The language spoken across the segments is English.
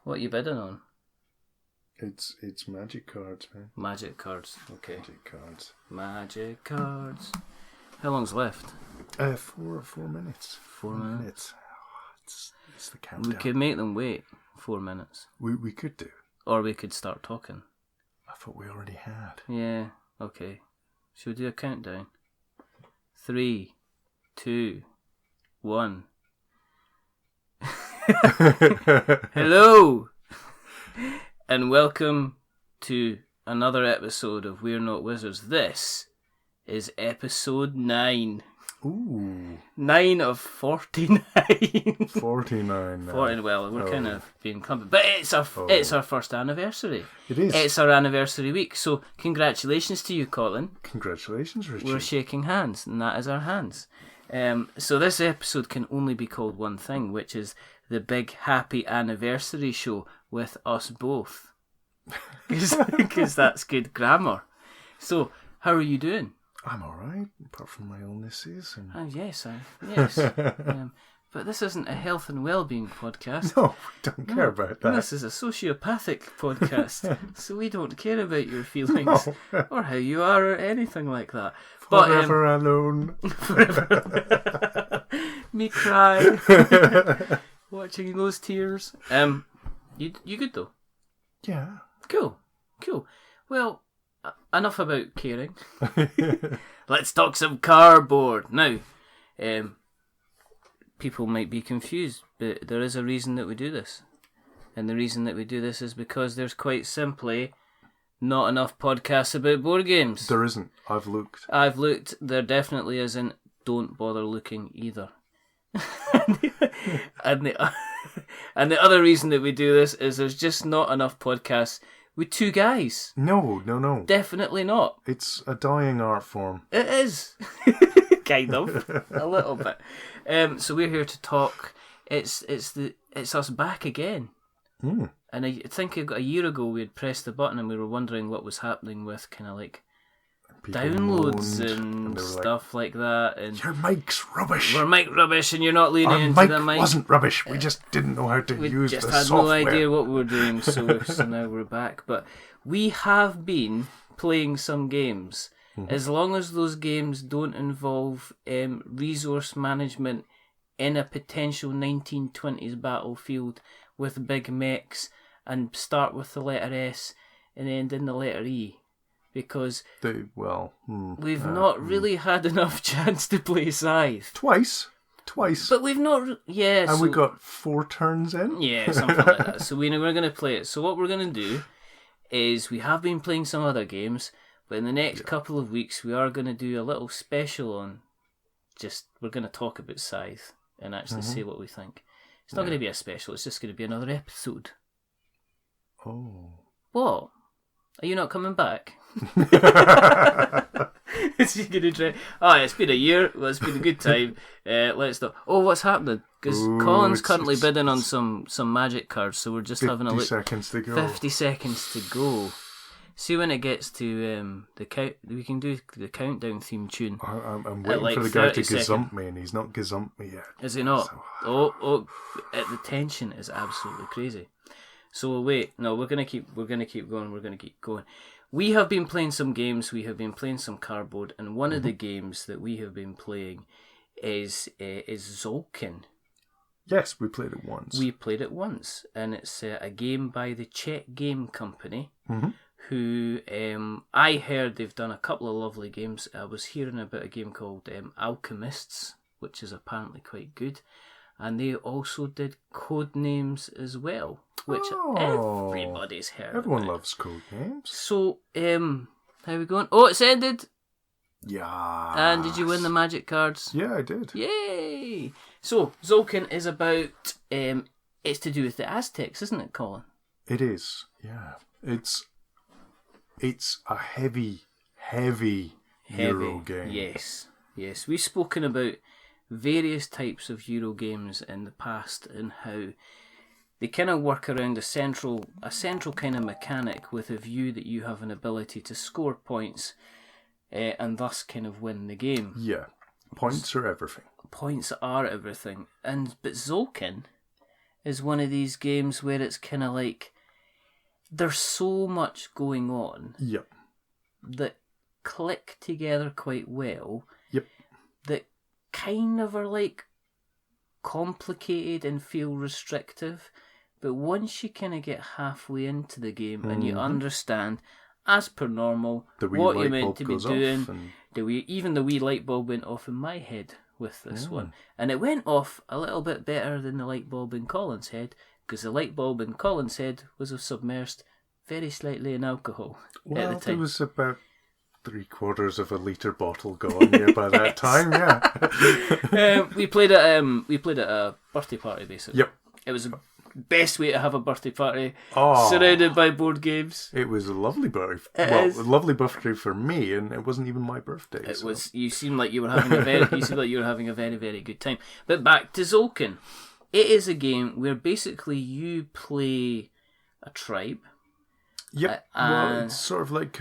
What are you bidding on? It's magic cards, man. Magic cards. Okay. Magic cards. Magic cards. How long's left? 4 minutes. 4 minutes. It's the countdown. We could make them wait 4 minutes. We could do. Or we could start talking. I thought we already had. Yeah. Okay. Should we do a countdown? 3, 2, 1. Hello, and welcome to another episode of We're Not Wizards. This is episode 9. Ooh. 9 of 49. 49 now. 40, well, we're kind of being clumpy. But it's our first anniversary. It is. It's our anniversary week. So congratulations to you, Colin. Congratulations, Richard. We're shaking hands, and that is our hands. So this episode can only be called one thing, which is the big happy anniversary show with us both. Because that's good grammar. So, how are you doing? I'm alright, apart from my illnesses. And... Oh, yes. But this isn't a health and well-being podcast. No, we don't care about that. This is a sociopathic podcast, so we don't care about your feelings or how you are or anything like that. Forever alone. Forever. Me cry. Watching those tears. You good though? Yeah. Cool. Well, enough about caring. Let's talk some cardboard. Now, people might be confused, but there is a reason that we do this. And the reason that we do this is because there's quite simply not enough podcasts about board games. There isn't. I've looked. There definitely isn't. Don't bother looking either. and the other reason that we do this is there's just not enough podcasts with two guys. No. Definitely not. It's a dying art form. It is. Kind of. A little bit. So we're here to talk. It's us back again. Mm. And I think a year ago we had pressed the button and we were wondering what was happening with kind of like people downloads and stuff like that. And your mic's rubbish. We're mic rubbish, and you're not leaning into the mic. Our mic wasn't rubbish. We just didn't know how to use the software. We just had no idea what we were doing, so now we're back. But we have been playing some games. Mm-hmm. As long as those games don't involve resource management in a potential 1920s battlefield with big mechs and start with the letter S and end in the letter E. Because we've not really had enough chance to play Scythe. Twice. But we've not... Yeah. And we got 4 turns in? Yeah, something like that. So we're going to play it. So what we're going to do is we have been playing some other games, but in the next couple of weeks we are going to do a little special on we're going to talk about Scythe and actually say what we think. It's not going to be a special, it's just going to be another episode. Oh. What? Are you not coming back? Is he going to try? Oh, it's been a year. Well, it's been a good time. Let's stop. Oh, what's happening? Because Colin's currently bidding on some magic cards, so we're just having a look. 50 seconds to go. 50 seconds to go. See when it gets to the count. We can do the countdown theme tune. I'm waiting for the guy to gazump me, and he's not gazumped me yet. Is he not? So... The tension is absolutely crazy. So we'll wait. No, we're gonna keep going. We have been playing some games. We have been playing some cardboard, and one of the games that we have been playing is Zolkin. Yes, we played it once. We played it once, and it's a game by the Czech Game Company, who I heard they've done a couple of lovely games. I was hearing about a game called Alchemists, which is apparently quite good. And they also did Codenames as well, which everybody's heard. Everyone loves Codenames. So, how are we going? Oh, it's ended! Yeah. And did you win the magic cards? Yeah, I did. Yay! So, Zolkin is about... it's to do with the Aztecs, isn't it, Colin? It is, yeah. It's a heavy Euro game. Yes. We've spoken about various types of Euro games in the past and how they kind of work around a central kind of mechanic with a view that you have an ability to score points and thus kind of win the game. Yeah, points are everything. Points are everything. But Zolkin is one of these games where it's kind of like there's so much going on that click together quite well that kind of are like complicated and feel restrictive, but once you kind of get halfway into the game and you understand, as per normal, what you're meant to be doing, even the wee light bulb went off in my head with this one, and it went off a little bit better than the light bulb in Colin's head, because the light bulb in Colin's head was submersed very slightly in alcohol at the time. There was about 3/4 of a litre bottle gone by that time. We played at a birthday party, basically. It was the best way to have a birthday party, surrounded by board games. It was a lovely birthday. A lovely birthday for me, and it wasn't even my birthday. It was. You seemed like you were having a very very, very good time. But back to Tzolk'in. It is a game where basically you play a tribe. Well, it's sort of like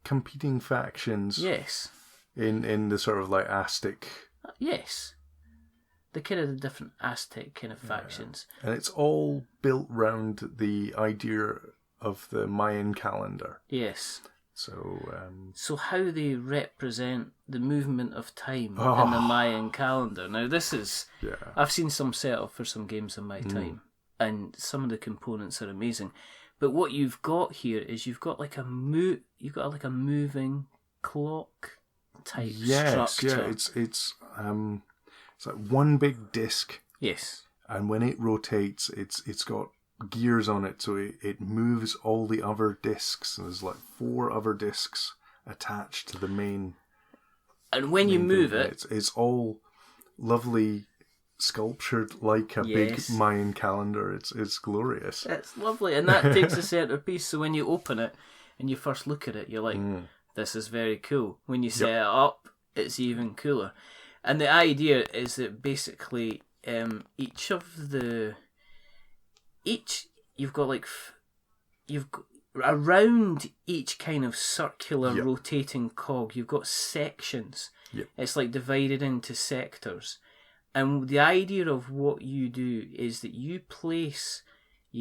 competing factions. Yes. In the sort of like Aztec. Yes. The kind of the different Aztec kind of factions. And it's all built round the idea of the Mayan calendar. Yes. So how they represent the movement of time in the Mayan calendar. Now this is I've seen some set up for some games in my time, and some of the components are amazing. But what you've got here is you've got like a moving clock type structure. Yeah, it's like one big disc. Yes. And when it rotates, it's got gears on it, so it moves all the other discs. And there's like 4 other discs attached to the main. And when you move it, it's all lovely, sculptured like a big Mayan calendar. It's glorious. It's lovely, and that takes the centerpiece. So when you open it and you first look at it, you're like, "This is very cool." When you set it up, it's even cooler. And the idea is that basically, around each kind of circular rotating cog, you've got sections. It's like divided into sectors. And the idea of what you do is that you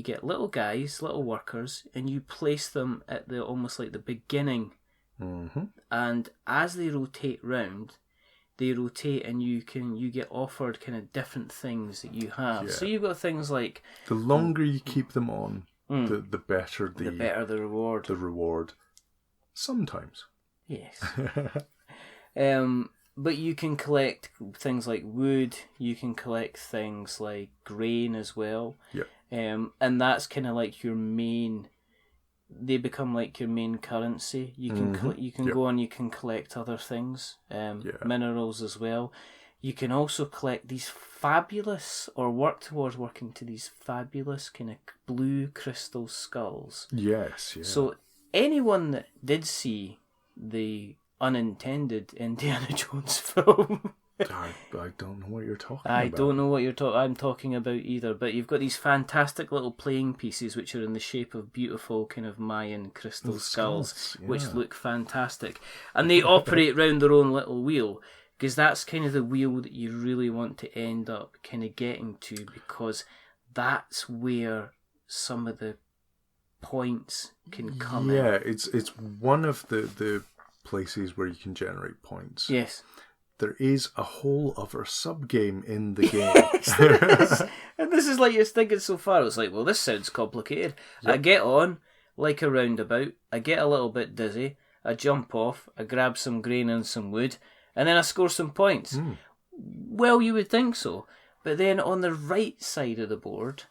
get little guys, little workers, and you place them at almost like the beginning. And as they rotate round, they rotate, and you get offered kind of different things that you have. So you've got things like the longer you keep them on, the better the reward. The reward. Sometimes. Yes. But you can collect things like wood. You can collect things like grain as well. And that's kind of like your main. They become like your main currency. You can go on. You can collect other things, minerals as well. You can also collect these fabulous, or work towards working to these fabulous kind of blue crystal skulls. Yes. So anyone that did see the unintended Indiana Jones film. I don't know what you're talking about. I don't know what I'm talking about either, but you've got these fantastic little playing pieces which are in the shape of beautiful kind of Mayan crystal skulls, which look fantastic. And they operate round their own little wheel, because that's kind of the wheel that you really want to end up kind of getting to, because that's where some of the points can come in. Yeah, it's one of the places where you can generate points. Yes. There is a whole other sub-game in the game. Yes, there is. And this is like you're thinking so far. It's like, well, this sounds complicated. I get on, like a roundabout. I get a little bit dizzy. I jump off. I grab some grain and some wood. And then I score some points. Well, you would think so. But then on the right side of the board,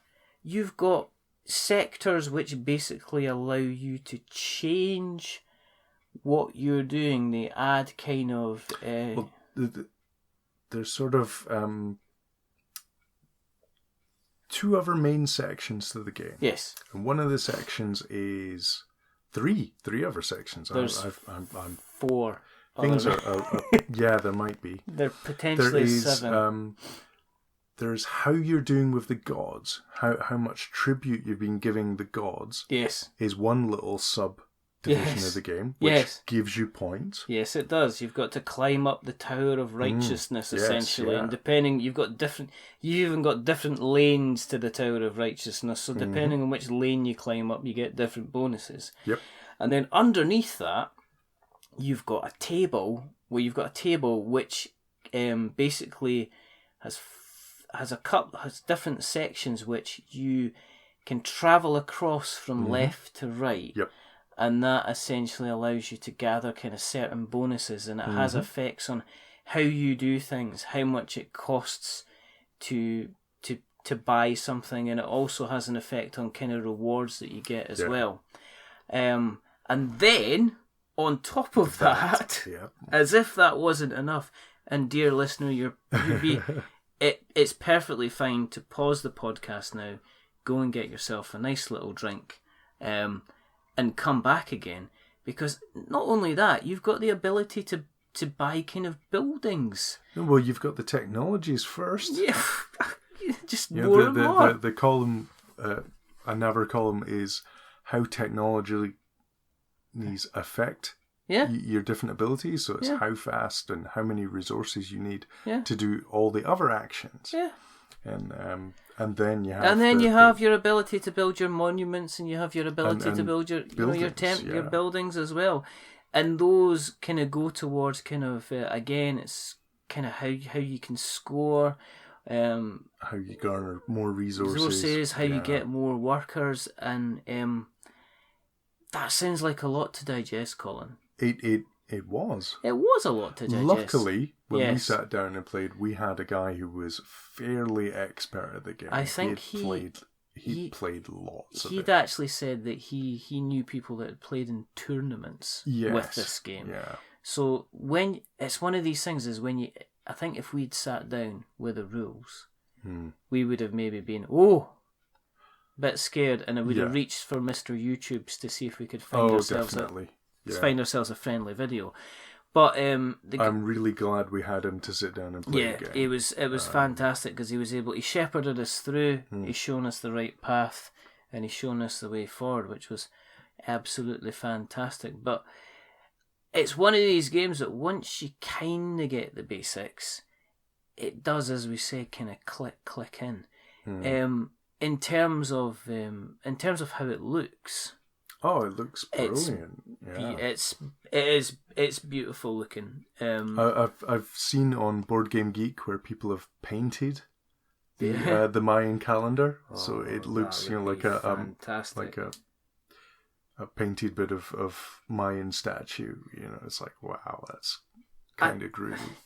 you've got sectors which basically allow you to change what you're doing. They add kind of... there's sort of 2 other main sections to the game. Yes. And one of the sections is three other sections. There's 4. Things are yeah, there might be. There potentially is 7. There's how you're doing with the gods, how much tribute you've been giving the gods. Yes. Is one little sub division of the game, which gives you points. Yes, it does. You've got to climb up the Tower of Righteousness, essentially, and depending, you even got different lanes to the Tower of Righteousness. So depending on which lane you climb up, you get different bonuses. Yep. And then underneath that, you've got a table which basically has different sections which you can travel across from left to right. Yep. And that essentially allows you to gather kind of certain bonuses, and it has effects on how you do things, how much it costs to buy something, and it also has an effect on kind of rewards that you get as well. And then on top of that, as if that wasn't enough, and dear listener, it's perfectly fine to pause the podcast now, go and get yourself a nice little drink, and come back again, because not only that, you've got the ability to buy kind of buildings. Well, you've got the technologies first. Yeah, just more and more. The column, another column is how technologies affect your different abilities. So it's how fast and how many resources you need to do all the other actions. Yeah. And then you have you have your ability to build your monuments, and you have your ability to build your your buildings as well, and those kind of go towards kind of again, it's kind of how you can score, how you garner more resources, how you get more workers, and that sounds like a lot to digest, Colin. It was. It was a lot to digest. Luckily, when we sat down and played, we had a guy who was fairly expert at the game. I think he played lots of it. He'd actually said that he knew people that had played in tournaments with this game. Yeah. So it's one of these things is I think if we'd sat down with the rules, we would have maybe been a bit scared, and it would have reached for Mr. YouTubes to see if we could find ourselves a friendly video. But I'm really glad we had him to sit down and play a game. it was fantastic, because he shepherded us through. He's shown us the right path, and he's shown us the way forward, which was absolutely fantastic. But it's one of these games that once you kind of get the basics, it does, as we say, kind of click in. In terms of how it looks. Oh, it looks brilliant! It's beautiful looking. I've seen on Board Game Geek where people have painted the Mayan calendar, so it looks like a painted bit of Mayan statue. It's like, wow, that's kind of groovy.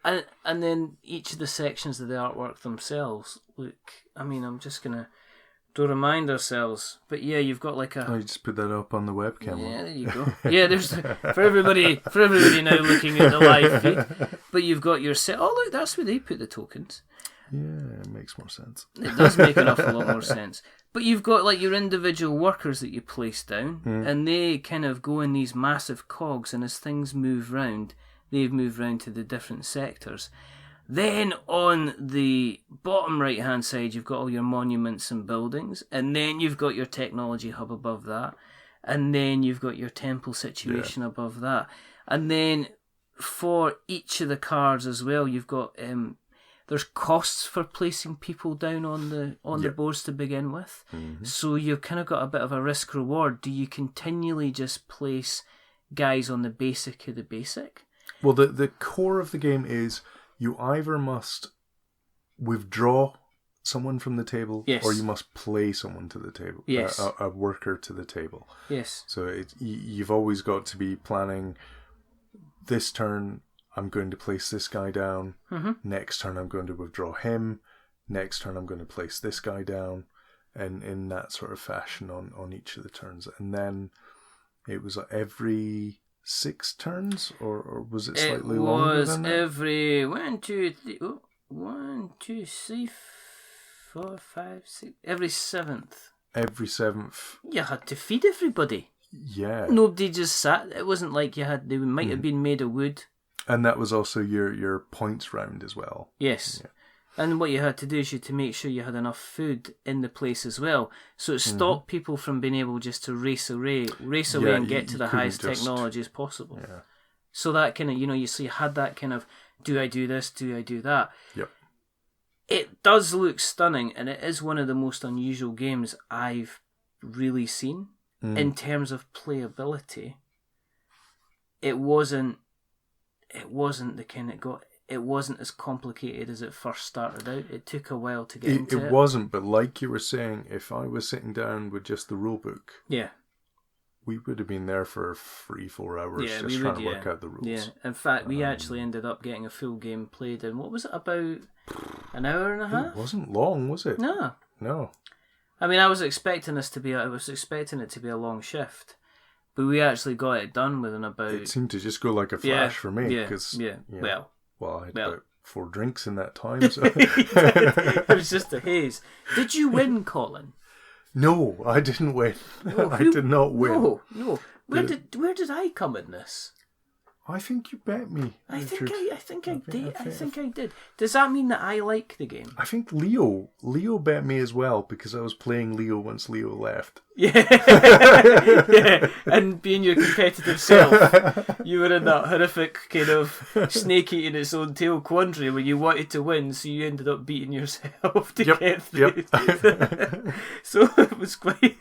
And then each of the sections of the artwork themselves look. I mean, I'm just gonna. To remind ourselves, but you've got like a. Oh, you just put that up on the webcam. Yeah, there you go. Yeah, there's for everybody now looking at the live feed. But you've got your set. Oh, look, that's where they put the tokens. Yeah, it makes more sense. It does make an awful lot more sense. But you've got like your individual workers that you place down, and they kind of go in these massive cogs, and as things move round, they've moved round to the different sectors. Then on the bottom right hand side, you've got all your monuments and buildings, and then you've got your technology hub above that, and then you've got your temple situation above that, and then for each of the cards as well, you've got there's costs for placing people down on the boards to begin with, so you've kind of got a bit of a risk reward. Do you continually just place guys on the basic of the basic? Well, the core of the game is. You either must withdraw someone from the table, or you must play someone to the table. Yes. A worker to the table. Yes. So you've always got to be planning. This turn, I'm going to place this guy down. Next turn, I'm going to withdraw him. Next turn, I'm going to place this guy down, and in that sort of fashion on each of the turns. And then it was every 6 turns, or was it slightly longer than that? It was every 1, 2, 3, 4, 5, 6. Every 7th. Every 7th. You had to feed everybody. Yeah. Nobody just sat. It wasn't like they might have been made of wood. And that was also your points round as well. Yes. And what you had to do is you had to make sure you had enough food in the place as well. So it stopped people from being able just to race away and get to the highest technology as possible. Yeah. So that kind of, you had that kind of, do I do this, do I do that? Yep. It does look stunning, and it is one of the most unusual games I've really seen in terms of playability. It wasn't the kind that it wasn't as complicated as it first started out. It took a while to get into it. It wasn't, but like you were saying, if I was sitting down with just the rule book, we would have been there for 3-4 hours just trying to work out the rules. Yeah, in fact, we actually ended up getting a full game played in, what was it, about an hour and a half? It wasn't long, was it? No. I mean, I was expecting it to be a long shift, but we actually got it done within about... It seemed to just go like a flash for me. Well, I had about 4 drinks in that time. So. It was just a haze. Did you win, Colin? No, I didn't win. I did not win. No. Where did I come in this? I think you bet me. I think I did. Does that mean that I like the game? I think Leo bet me as well because I was playing Leo once Leo left. Yeah, and being your competitive self, you were in that horrific kind of snake eating its own tail quandary where you wanted to win, so you ended up beating yourself to get through. So it was quite.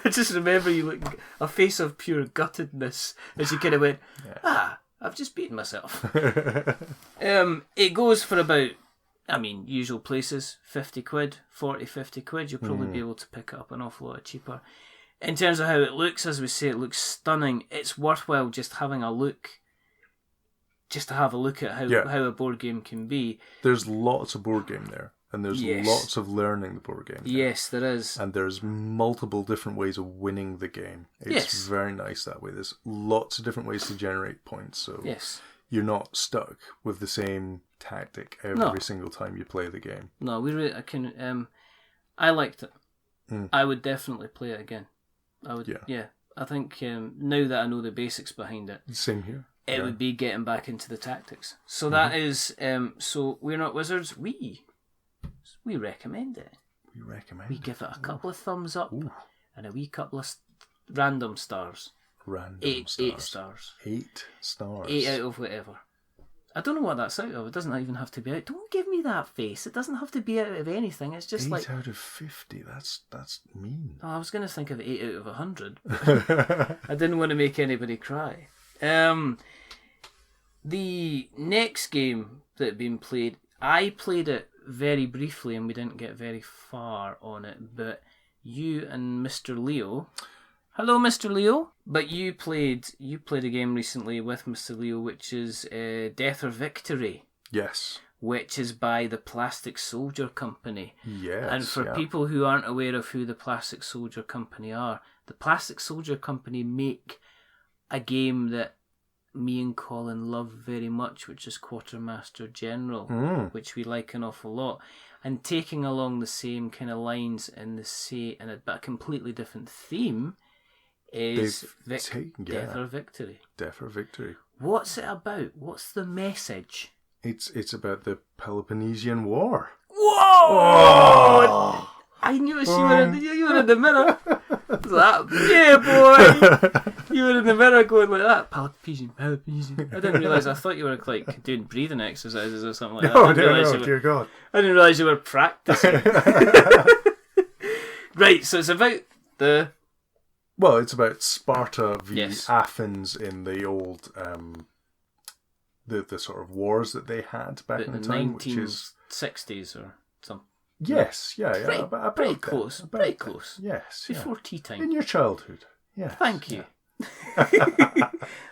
I just remember you looking a face of pure guttedness as you kind of went, I've just beaten myself. It goes for about, usual places, 50 quid, 40, 50 quid. You'll probably be able to pick it up an awful lot cheaper. In terms of how it looks, as we say, it looks stunning. It's worthwhile just having a look, just to have a look at how a board game can be. There's lots of board game there. And there's lots of learning the board game. Yes, there is. And there's multiple different ways of winning the game. It's very nice that way. There's lots of different ways to generate points. So you're not stuck with the same tactic every single time you play the game. No, I liked it. I would definitely play it again. I would. Yeah. I think now that I know the basics behind it. Same here. It would be getting back into the tactics. So that is. So We're Not Wizards. We recommend it. We give it a couple of thumbs up and a wee couple of random stars. Eight stars. 8 stars. 8 out of whatever. I don't know what that's out of. It doesn't even have to be out. Don't give me that face. It doesn't have to be out of anything. It's just 8 out of 50. That's mean. Oh, I was going to think of 8 out of 100. I didn't want to make anybody cry. The next game that had been played, I played it very briefly and we didn't get very far on it, but you and Mr. Leo, hello Mr. Leo, but you played a game recently with Mr. Leo, which is Death or Victory. Yes. Which is by the Plastic Soldier Company. Yes. And for people who aren't aware of who the Plastic Soldier Company are, the Plastic Soldier Company make a game that me and Colin love very much, which is Quartermaster General, which we like an awful lot. And taking along the same kind of lines but a completely different theme is Death or Victory. Death or Victory. What's it about? What's the message? It's about the Peloponnesian War. Whoa! Oh! I knew you were in the mirror. Yeah, boy! You were in the mirror going like that. Peloponnesian. I didn't realise. I thought you were like doing breathing exercises or something like that. No, dear God. I didn't realise you were practising. Right, so it's about the... Well, it's about Sparta v Athens in the old... the sort of wars that they had back in the time, which is 1960s or something. Yes, pretty close. Pretty close. Yes, before tea time. In your childhood. Yes. Thank you.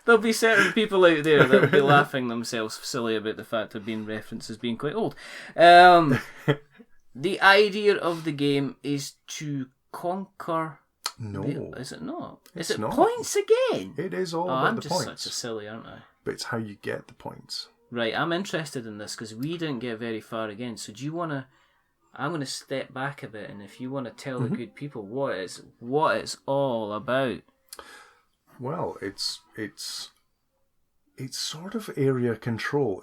There'll be certain people out there that will be laughing themselves silly about the fact of being referenced as being quite old. The idea of the game is to conquer. No, is it not? Is it not. Points again? It is all about the points. I'm just such a silly, aren't I? But it's how you get the points. Right, I'm interested in this because we didn't get very far again. So do you want to... I'm going to step back a bit, and if you want to tell the good people what it's all about. Well, it's sort of area control.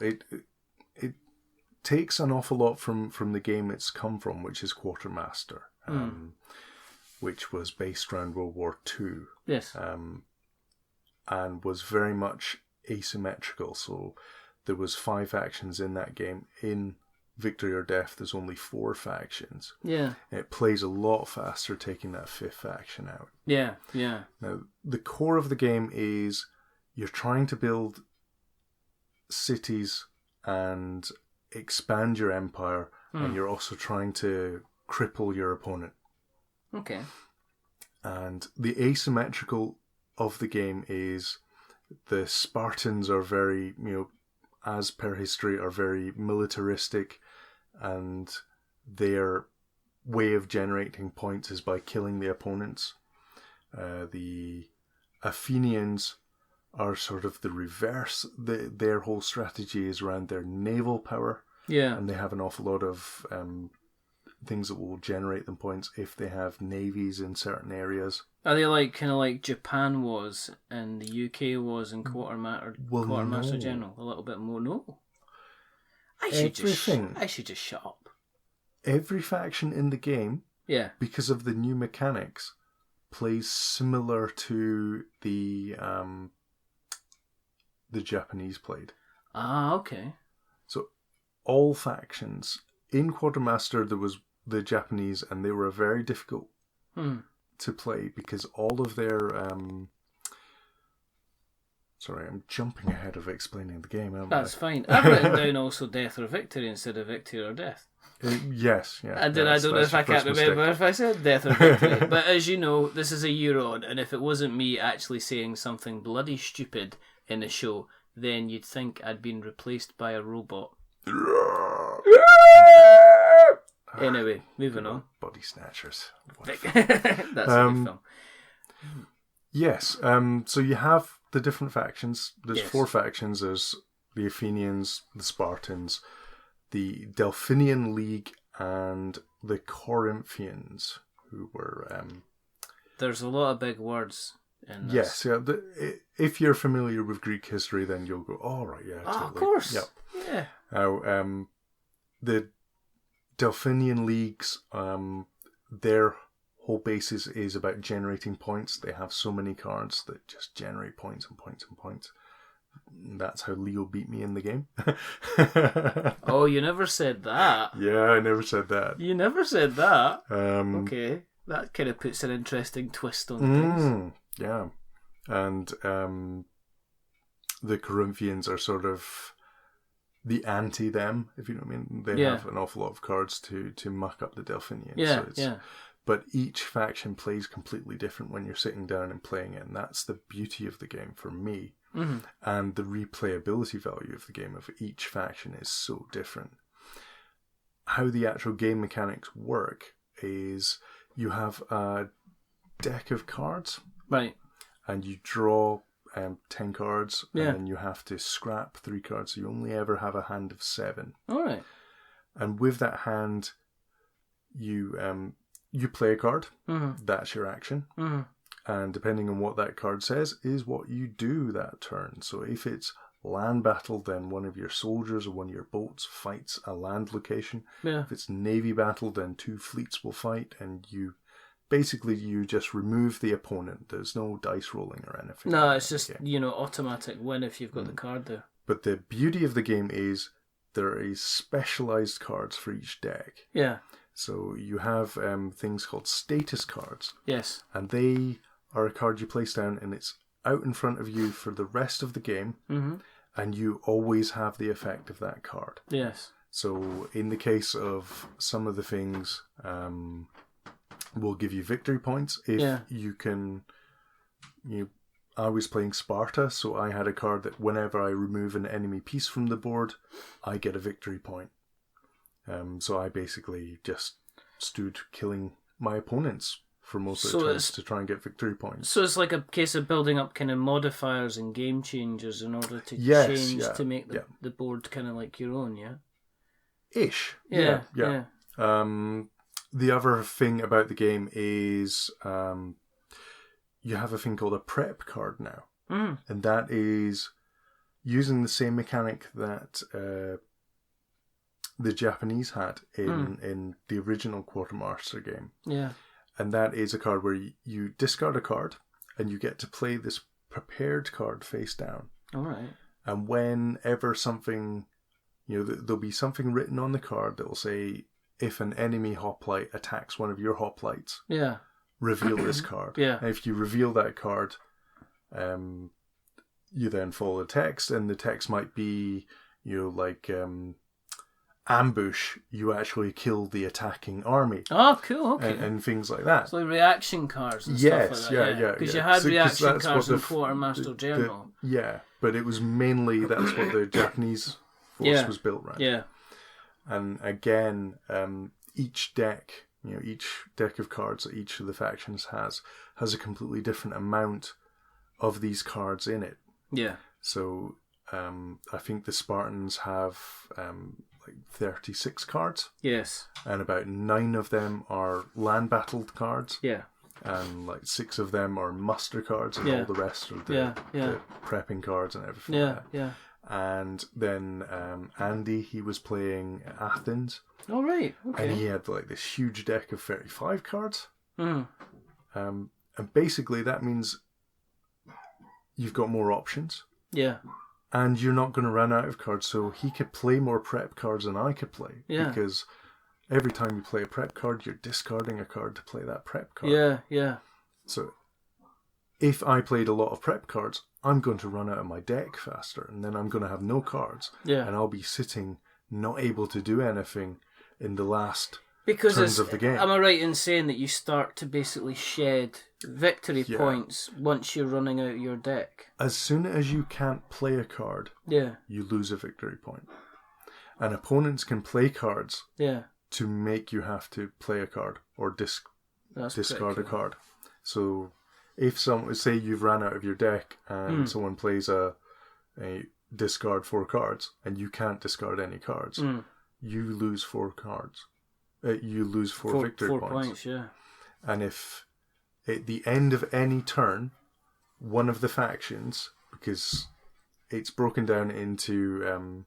takes an awful lot from the game it's come from, which is Quartermaster, which was based around World War II. Yes. And was very much asymmetrical. So there was 5 factions in that game. In Victory or Death, there's only 4 factions. Yeah. It plays a lot faster taking that 5th faction out. Yeah, yeah. Now, the core of the game is you're trying to build cities and expand your empire, and you're also trying to cripple your opponent. Okay. And the asymmetrical of the game is the Spartans are very, as per history, are very militaristic, and their way of generating points is by killing the opponents. The Athenians are sort of the reverse. Their whole strategy is around their naval power. Yeah. And they have an awful lot of things that will generate them points if they have navies in certain areas. Are they kind of like Japan was and the UK was in Quartermaster General? A little bit more? No. I should just shut up. Every faction in the game, yeah, because of the new mechanics, plays similar to the Japanese played. Ah, okay. So all factions in Quartermaster, there was the Japanese, and they were very difficult to play because all of their sorry, I'm jumping ahead of explaining the game, aren't That's fine. I've written down also Death or Victory instead of Victory or Death. Yes, yeah. I don't know if I can't remember if I said Death or Victory. But as you know, this is a year on, and if it wasn't me actually saying something bloody stupid in the show, then you'd think I'd been replaced by a robot. Anyway, moving on. Body Snatchers. That's a good film. Yes, so you have the different factions. There's 4 factions. There's the Athenians, the Spartans, the Delphinian League, and the Corinthians, who were... There's a lot of big words in this. Yes, yeah. If you're familiar with Greek history, then you'll go, oh, right, yeah, totally. Of course. Yep. Yeah. Now, the Delphinian Leagues, their whole basis is about generating points. They have so many cards that just generate points and points and points. That's how Leo beat me in the game. Oh, you never said that. Yeah, I never said that. You never said that. Okay, that kind of puts an interesting twist on things. Yeah, and the Corinthians are sort of the anti-them, if you know what I mean. They have an awful lot of cards to muck up the Delphinians. Yeah, so But each faction plays completely different when you're sitting down and playing it, and that's the beauty of the game for me. Mm-hmm. And the replayability value of the game of each faction is so different. How the actual game mechanics work is you have a deck of cards. Right. And you draw 10 cards, and then you have to scrap 3 cards, so you only ever have a hand of 7. All right. And with that hand, you play a card. Mm-hmm. That's your action. Mm-hmm. And depending on what that card says is what you do that turn. So if it's land battle, then one of your soldiers or one of your boats fights a land location. Yeah. If it's navy battle, then 2 fleets will fight, and you just remove the opponent. There's no dice rolling or anything. No, it's just, automatic win if you've got the card there. But the beauty of the game is there is specialized cards for each deck. Yeah. So you have things called status cards. Yes. And they are a card you place down, and it's out in front of you for the rest of the game. Mm-hmm. And you always have the effect of that card. Yes. So in the case of some of the things... will give you victory points if you can. I was playing Sparta, so I had a card that whenever I remove an enemy piece from the board, I get a victory point. So I basically just stood killing my opponents for most of the turns to try and get victory points. So it's like a case of building up kind of modifiers and game changers in order to change to make the board kind of like your own, yeah? Ish. Yeah. The other thing about the game is you have a thing called a prep card now. Mm. And that is using the same mechanic that the Japanese had in the original Quartermaster game. Yeah. And that is a card where you discard a card and you get to play this prepared card face down. All right. And whenever something, there'll be something written on the card that will say, if an enemy hoplite attacks one of your hoplites, reveal this card. Yeah. And if you reveal that card, you then follow the text, and the text might be, ambush, you actually kill the attacking army. Oh, cool, okay. And things like that. So like reaction cards and stuff like that. Yeah. Because you had reaction cards in Quartermaster General. But it was mainly, that's what the Japanese force was built around. Yeah. And again, each deck, each deck of cards that each of the factions has a completely different amount of these cards in it. Yeah. So I think the Spartans have 36 cards. Yes. And about 9 of them are land battled cards. Yeah. And 6 of them are muster cards, and all the rest are the prepping cards and everything. Yeah. And then Andy, he was playing Athens. Oh, right. Okay. And he had this huge deck of 35 cards. Mm. And basically that means you've got more options. Yeah. And you're not going to run out of cards, so he could play more prep cards than I could play. Yeah. Because every time you play a prep card, you're discarding a card to play that prep card. Yeah. So if I played a lot of prep cards, I'm going to run out of my deck faster, and then I'm going to have no cards. Yeah. And I'll be sitting, not able to do anything in the last because turns of the game. Am I right in saying that you start to basically shed victory points once you're running out of your deck? As soon as you can't play a card, you lose a victory point. And opponents can play cards to make you have to play a card or discard a card. So if say you've ran out of your deck and someone plays a discard 4 cards and you can't discard any cards, you lose 4 cards. You lose 4 victory points. And if at the end of any turn, one of the factions, because it's broken down into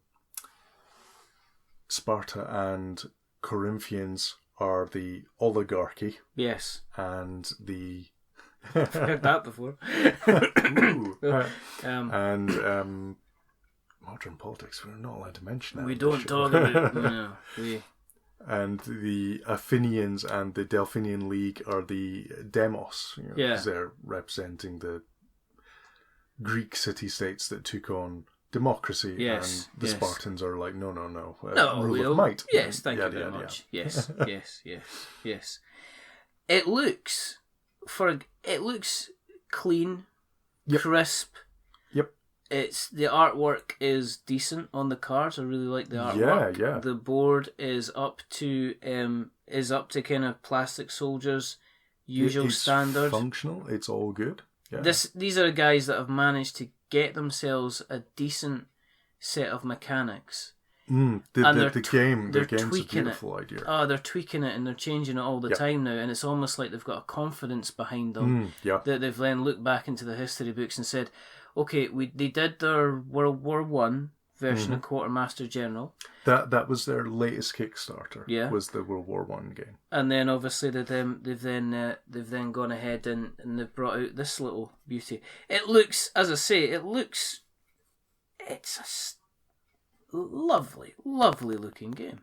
Sparta and Corinthians are the oligarchy. Yes. And the... I've heard that before. And modern politics, we're not allowed to mention that. We don't talk about it. And the Athenians and the Delphinian League are the demos, because they're representing the Greek city-states that took on democracy, and the Spartans are like, no, rule of might. Yes, thank you very much. Yes. It looks clean, crisp. Yep. The artwork is decent on the cards. I really like the artwork. Yeah. The board is up to kind of plastic soldiers usual standard. It's functional. It's all good. Yeah. These are guys that have managed to get themselves a decent set of mechanics. The game's a beautiful idea. Oh, they're tweaking it and they're changing it all the time now, and it's almost like they've got a confidence behind them that they've then looked back into the history books and said, okay, they did their World War I version of Quartermaster General. That was their latest Kickstarter. Yeah, was the World War I game. And then obviously they've then gone ahead and they've brought out this little beauty. It looks, as I say, it's a lovely looking game.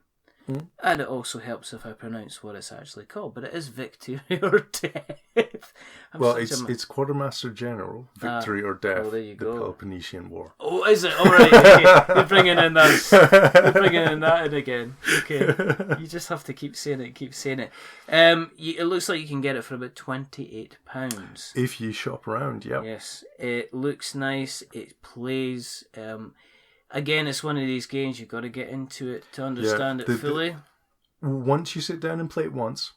And it also helps if I pronounce what it's actually called, but it is Victory or Death. It's Quartermaster General, Victory or Death, well, there you go. The Peloponnesian War. Oh, is it? All right, okay. You're bringing in that in again. Okay, you just have to keep saying it. It looks like you can get it for about £28. If you shop around, yeah. Yes, it looks nice. It plays... Again, it's one of these games you've got to get into it to understand it fully. Once you sit down and play it once,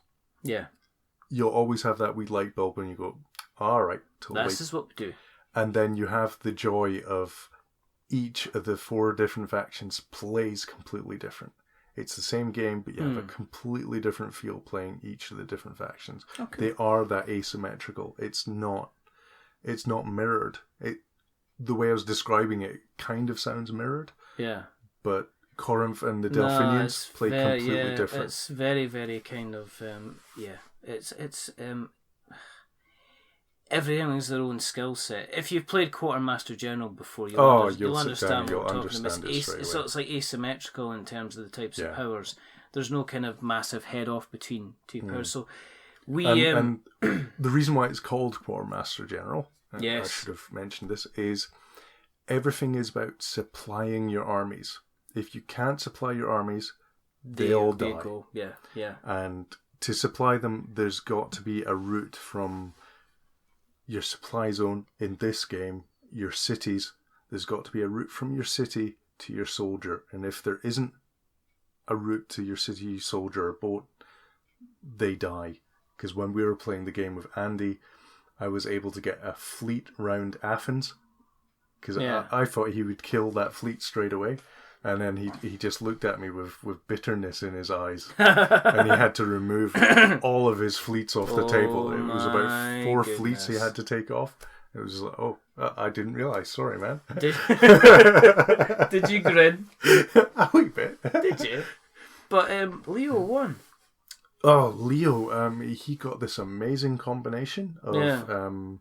you'll always have that wee light bulb and you go, all right, totally. This is what we do. And then you have the joy of each of the 4 different factions plays completely different. It's the same game, but you have a completely different feel playing each of the different factions. Okay. They are that asymmetrical. It's not mirrored. The way I was describing it kind of sounds mirrored. Yeah. But Corinth and the Delphinians play completely different. It's very, very kind of It's everything is their own skill set. If you've played Quartermaster General before, you'll understand what we're talking about. It's like asymmetrical in terms of the types of powers. There's no kind of massive head off between two powers. So and the reason why it's called Quartermaster General, I should have mentioned this, is everything is about supplying your armies. If you can't supply your armies, they all die. Go. Yeah. And to supply them, there's got to be a route from your supply zone in this game, your cities. There's got to be a route from your city to your soldier. And if there isn't a route to your city, soldier, or boat, they die. Because when we were playing the game with Andy, I was able to get a fleet round Athens. Because I thought he would kill that fleet straight away. And then he just looked at me with bitterness in his eyes. And he had to remove all of his fleets off the table. It was about 4 fleets he had to take off. It was like, I didn't realise. Sorry, man. Did you grin? A wee bit. Did you? But Leo won. Oh, Leo, he got this amazing combination of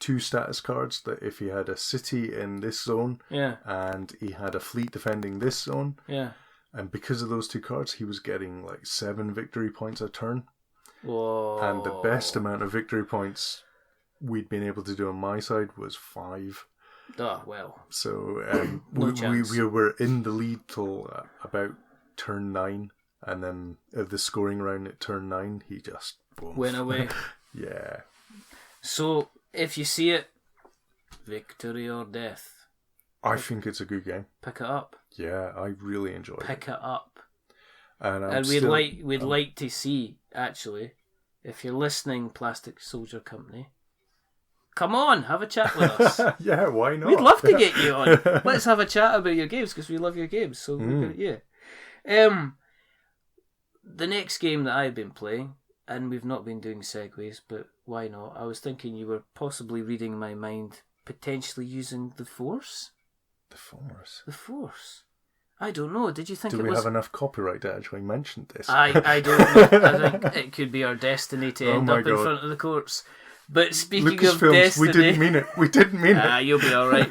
2 status cards that if he had a city in this zone and he had a fleet defending this zone, and because of those 2 cards, he was getting like 7 victory points a turn. Whoa. And the best amount of victory points we'd been able to do on my side was 5. Oh, well. So we were in the lead till about turn 9, and then the scoring round at turn 9, he just went away. Yeah. So, if you see it, victory or death. I think it's a good game. Pick it up. Yeah, I really enjoyed it. Pick it up. And we'd like to see, actually, if you're listening, Plastic Soldier Company, come on, have a chat with us. Yeah, why not? We'd love to get you on. Let's have a chat about your games, because we love your games. So, the next game that I've been playing, and we've not been doing segues, but why not? I was thinking you were possibly reading my mind, potentially using the Force? The Force? The Force. I don't know. Did you think Do we have enough copyright to actually mention this? I don't know. I think it could be our destiny to end up in front of the courts. But speaking of destiny... we didn't mean it. We didn't mean it. You'll be alright.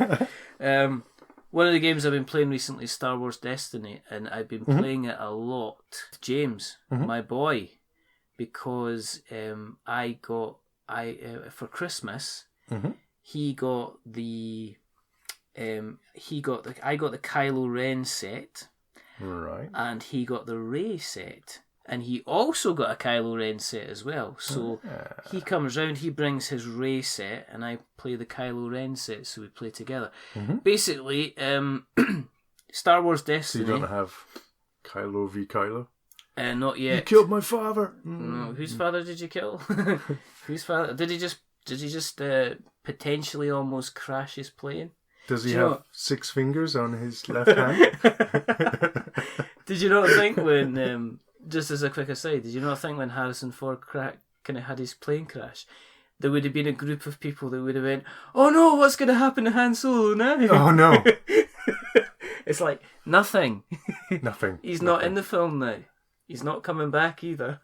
One of the games I've been playing recently is Star Wars Destiny, and I've been playing it a lot with James, my boy, because I got for Christmas I got the Kylo Ren set, right, and he got the Rey set, and he also got a Kylo Ren set as well. So he comes round, he brings his Rey set, and I play the Kylo Ren set, so we play together. Basically, Star Wars Destiny. So you don't have Kylo v Kylo? Not yet. You killed my father. No, whose father did you kill? Whose father? Did he just potentially almost crash his plane? Does he have 6 fingers on his left hand? Did you not think when, just as a quick aside, did you not think when Harrison Ford kind of had his plane crash, there would have been a group of people that would have went, "Oh no, what's going to happen to Han Solo now?" Oh no. It's like, nothing. Nothing. He's not in the film now. He's not coming back either.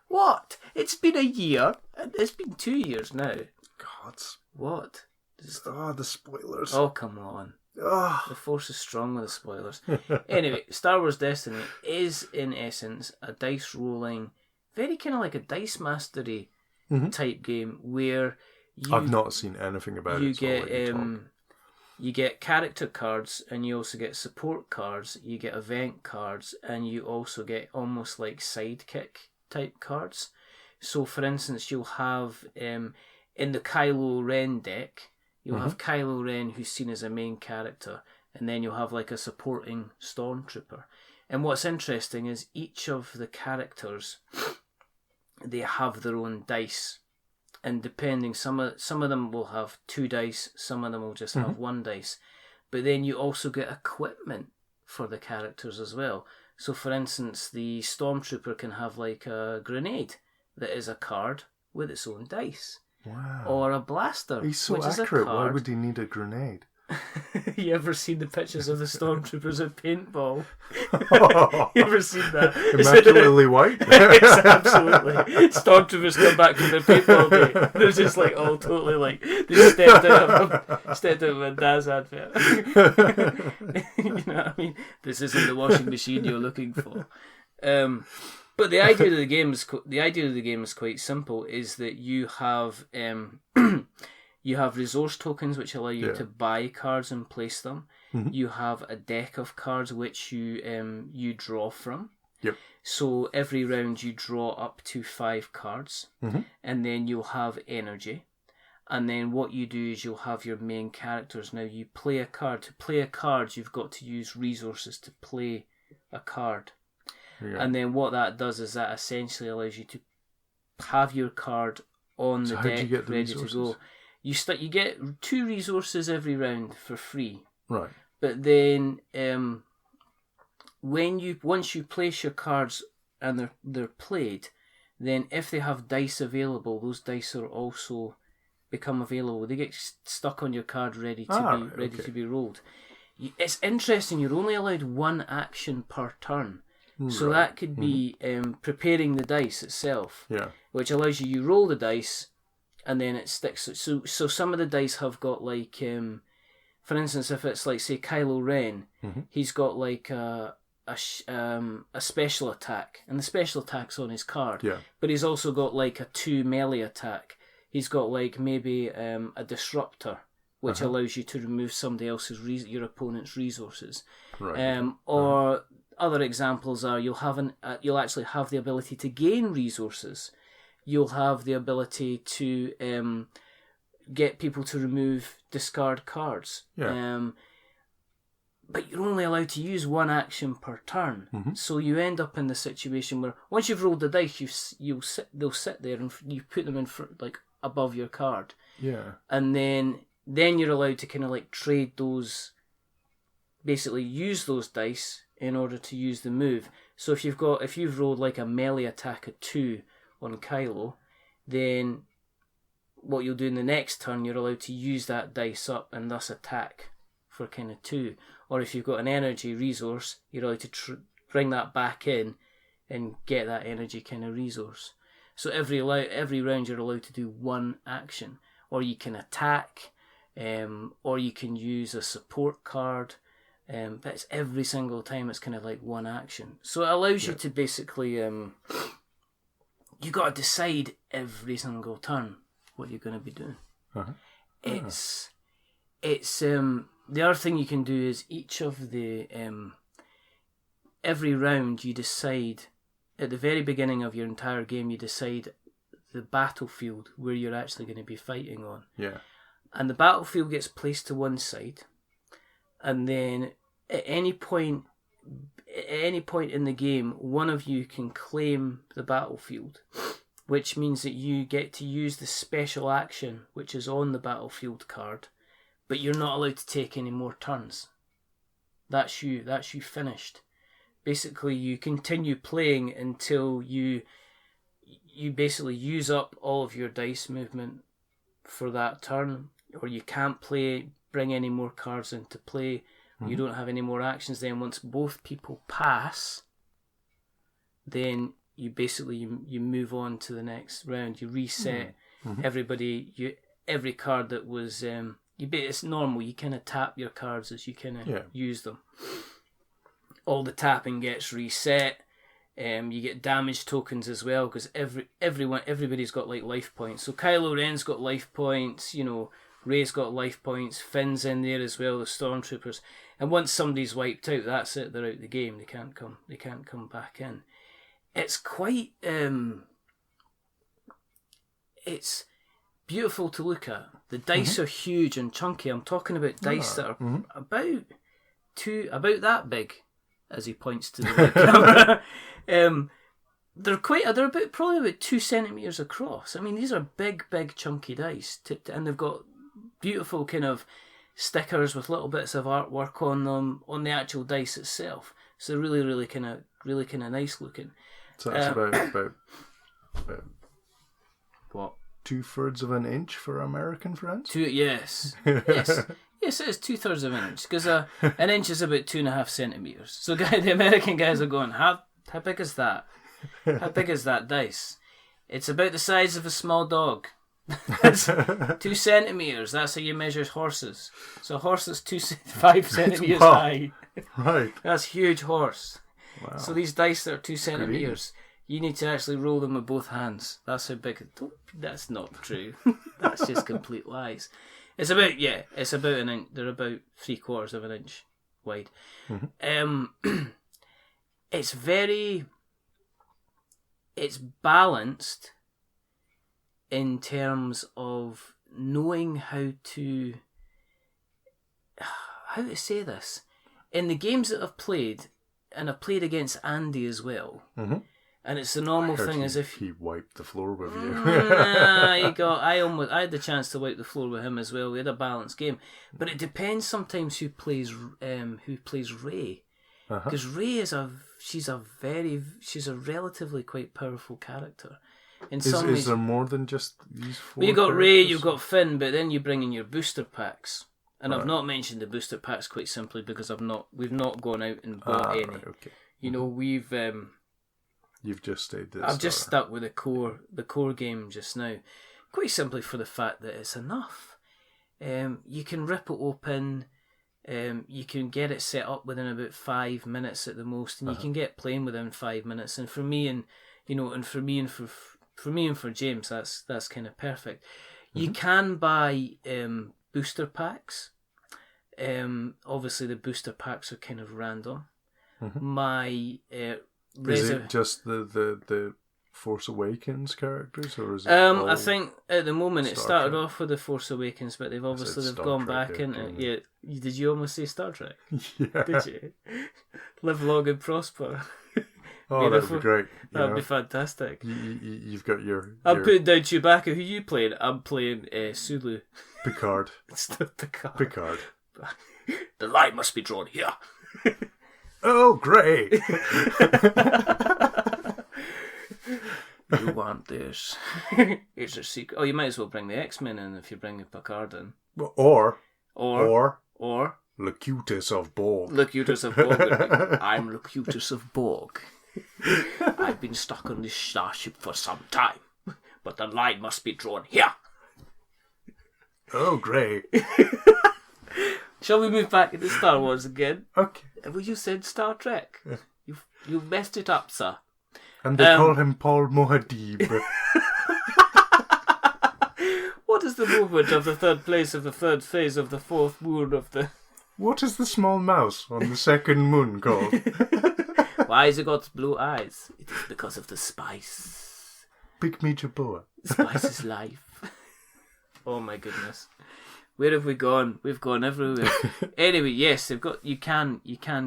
What? It's been a year. It's been 2 years now. God. What? The spoilers. Oh, come on. Oh. The Force is strong with the spoilers. Anyway, Star Wars Destiny is, in essence, a dice rolling, very kind of like a Dice Mastery type game where I've not seen anything about it. You get character cards, and you also get support cards, you get event cards, and you also get almost like sidekick type cards. So, for instance, you'll have, in the Kylo Ren deck, you'll have Kylo Ren, who's seen as a main character, and then you'll have like a supporting stormtrooper. And what's interesting is each of the characters, they have their own dice. And depending, some of them will have 2 dice, some of them will just have 1 dice. But then you also get equipment for the characters as well. So, for instance, the Stormtrooper can have like a grenade that is a card with its own dice. Wow. Or a blaster. He's so which accurate. Is a card. Why would he need a grenade? You ever seen the pictures of the stormtroopers at paintball? You ever seen that? Immaculately white? Yes, absolutely. Stormtroopers come back from their paintball day. They're just like all totally like they stepped out of a Daz advert. You know what I mean? This isn't the washing machine you're looking for. But the idea of the game is quite simple. Is that you have you have resource tokens which allow you to buy cards and place them. Mm-hmm. You have a deck of cards which you draw from. Yep. So every round you draw up to 5 cards, mm-hmm. and then you'll have energy. And then what you do is you'll have your main characters. Now you play a card. To play a card, you've got to use resources to play a card. Yeah. And then what that does is that essentially allows you to have your card on the deck ready to go. You get 2 resources every round for free. Right. But then once you place your cards and they're played, then if they have dice available, those dice are also become available. They get stuck on your card ready to be rolled. It's interesting. You're only allowed 1 action per turn. So that could be preparing the dice itself, which allows you roll the dice, and then it sticks. So some of the dice have got like, for instance, if it's like say Kylo Ren, mm-hmm. he's got like a special attack, and the special attack's on his card. Yeah. But he's also got like a 2 melee attack. He's got like maybe a disruptor, which allows you to remove somebody else's your opponent's resources. Right. Or other examples are you'll actually have the ability to gain resources. You'll have the ability to get people to discard cards. Yeah. But you're only allowed to use 1 action per turn. Mm-hmm. So you end up in the situation where once you've rolled the dice, they'll sit there and you put them in front, like above your card. Yeah. And then you're allowed to kind of like trade those, basically use those dice in order to use the move. So if you've rolled like a melee attack at 2 on Kylo, then what you'll do in the next turn, you're allowed to use that dice up and thus attack for kind of 2. Or if you've got an energy resource, you're allowed to bring that back in and get that energy kind of resource. So every round you're allowed to do 1 action. Or you can attack, or you can use a support card. But it's every single time it's kind of like 1 action. So it allows you to basically, you got to decide every single turn what you're going to be doing. Uh-huh. It's the other thing you can do is each of the every round you decide at the very beginning of your entire game, you decide the battlefield where you're actually going to be fighting on. Yeah. And the battlefield gets placed to one side, and then at any point in the game, one of you can claim the battlefield, which means that you get to use the special action which is on the battlefield card, but you're not allowed to take any more turns. That's you finished. Basically, you continue playing until you basically use up all of your dice movement for that turn, or you can't bring any more cards into play. Mm-hmm. You don't have any more actions. Then once both people pass, then you basically you move on to the next round. You reset everybody. Every card that was it's normal. You kind of tap your cards as you kind of use them. All the tapping gets reset. You get damage tokens as well, because everybody's got like life points. So Kylo Ren's got life points. Rey's got life points. Finn's in there as well. The stormtroopers. And once somebody's wiped out, that's it. They're out the game. They can't come back in. It's quite it's beautiful to look at. The dice are huge and chunky. I'm talking about dice that are about that big, as he points to the camera. They're probably about 2 centimeters across. I mean, these are big chunky dice, and they've got beautiful kind of stickers with little bits of artwork on them on the actual dice itself. So they're really kind of nice looking. So that's about what? 2/3 of an inch for American friends? Yes. Yeah, Yes, it is 2/3 of an inch, because an inch is about 2.5 centimetres. So the American guys are going, how big is that? How big is that dice? It's about the size of a small dog. That's 2 centimetres. That's how you measure horses. So a horse is 5 centimetres high. Right. That's a huge horse. Wow. So these dice that are 2 centimetres, you need to actually roll them with both hands. That's how big. That's not true. That's just complete lies. It's about an inch. They're about 3/4 of an inch wide. It's balanced in terms of knowing how to say this. In the games that I've played, and I've played against Andy as well, and it's the normal thing as if he wiped the floor with you. I had the chance to wipe the floor with him as well. We had a balanced game, but it depends sometimes who plays Ray, because Ray she's a relatively quite powerful character. Is there more than just these 4? Well, you've got Ray, you've got Finn, but then you bring in your booster packs. And I've not mentioned the booster packs quite simply because we've not gone out and bought any. Right, okay. You know, You've just stayed there. I've just stuck with the core game just now, quite simply for the fact that it's enough. You can rip it open. You can get it set up within about 5 minutes at the most, and you can get playing within 5 minutes. And for me and for James, that's kind of perfect. You can buy booster packs. Obviously, the booster packs are kind of random. Is it just the Force Awakens characters, or is it? I think at the moment it started off with the Force Awakens, but they've gone back into it. Yeah, did you almost say Star Trek? Yeah. Did you? Live long and prosper. Oh, that'd be great. That'd be fantastic. You've got your. I'm putting down Chewbacca. Who you playing? I'm playing Sulu. Picard. It's the Picard. Picard. The line must be drawn here. Oh, great! You want this? It's a secret. Oh, you might as well bring the X-Men in if you bring the Picard in. Or Locutus of Borg. Locutus of Borg. I'm Locutus of Borg. I've been stuck on this starship for some time, but the line must be drawn here. Oh, great. Shall we move back into Star Wars again? Okay. Well, you said Star Trek. You messed it up, sir. And they call him Paul Mohadib. What is the movement of the third place of the third phase of the fourth moon of the... What is the small mouse on the second moon called? Why has it got blue eyes? It is because of the spice. Pygmy Jaboa. Spice is life. Oh my goodness. Where have we gone? We've gone everywhere. Anyway, yes, you can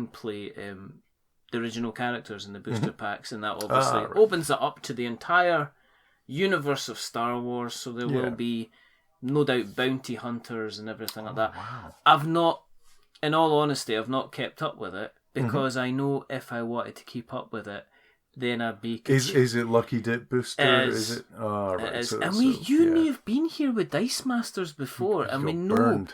play the original characters in the booster packs, and that obviously opens it up to the entire universe of Star Wars. So there will be, no doubt, bounty hunters and everything like that. Wow. In all honesty, I've not kept up with it because I know if I wanted to keep up with it, then I'd be... Is it Lucky Dip Booster? Is it? Oh, right. It is. And you and me have been here with Dice Masters before, and we know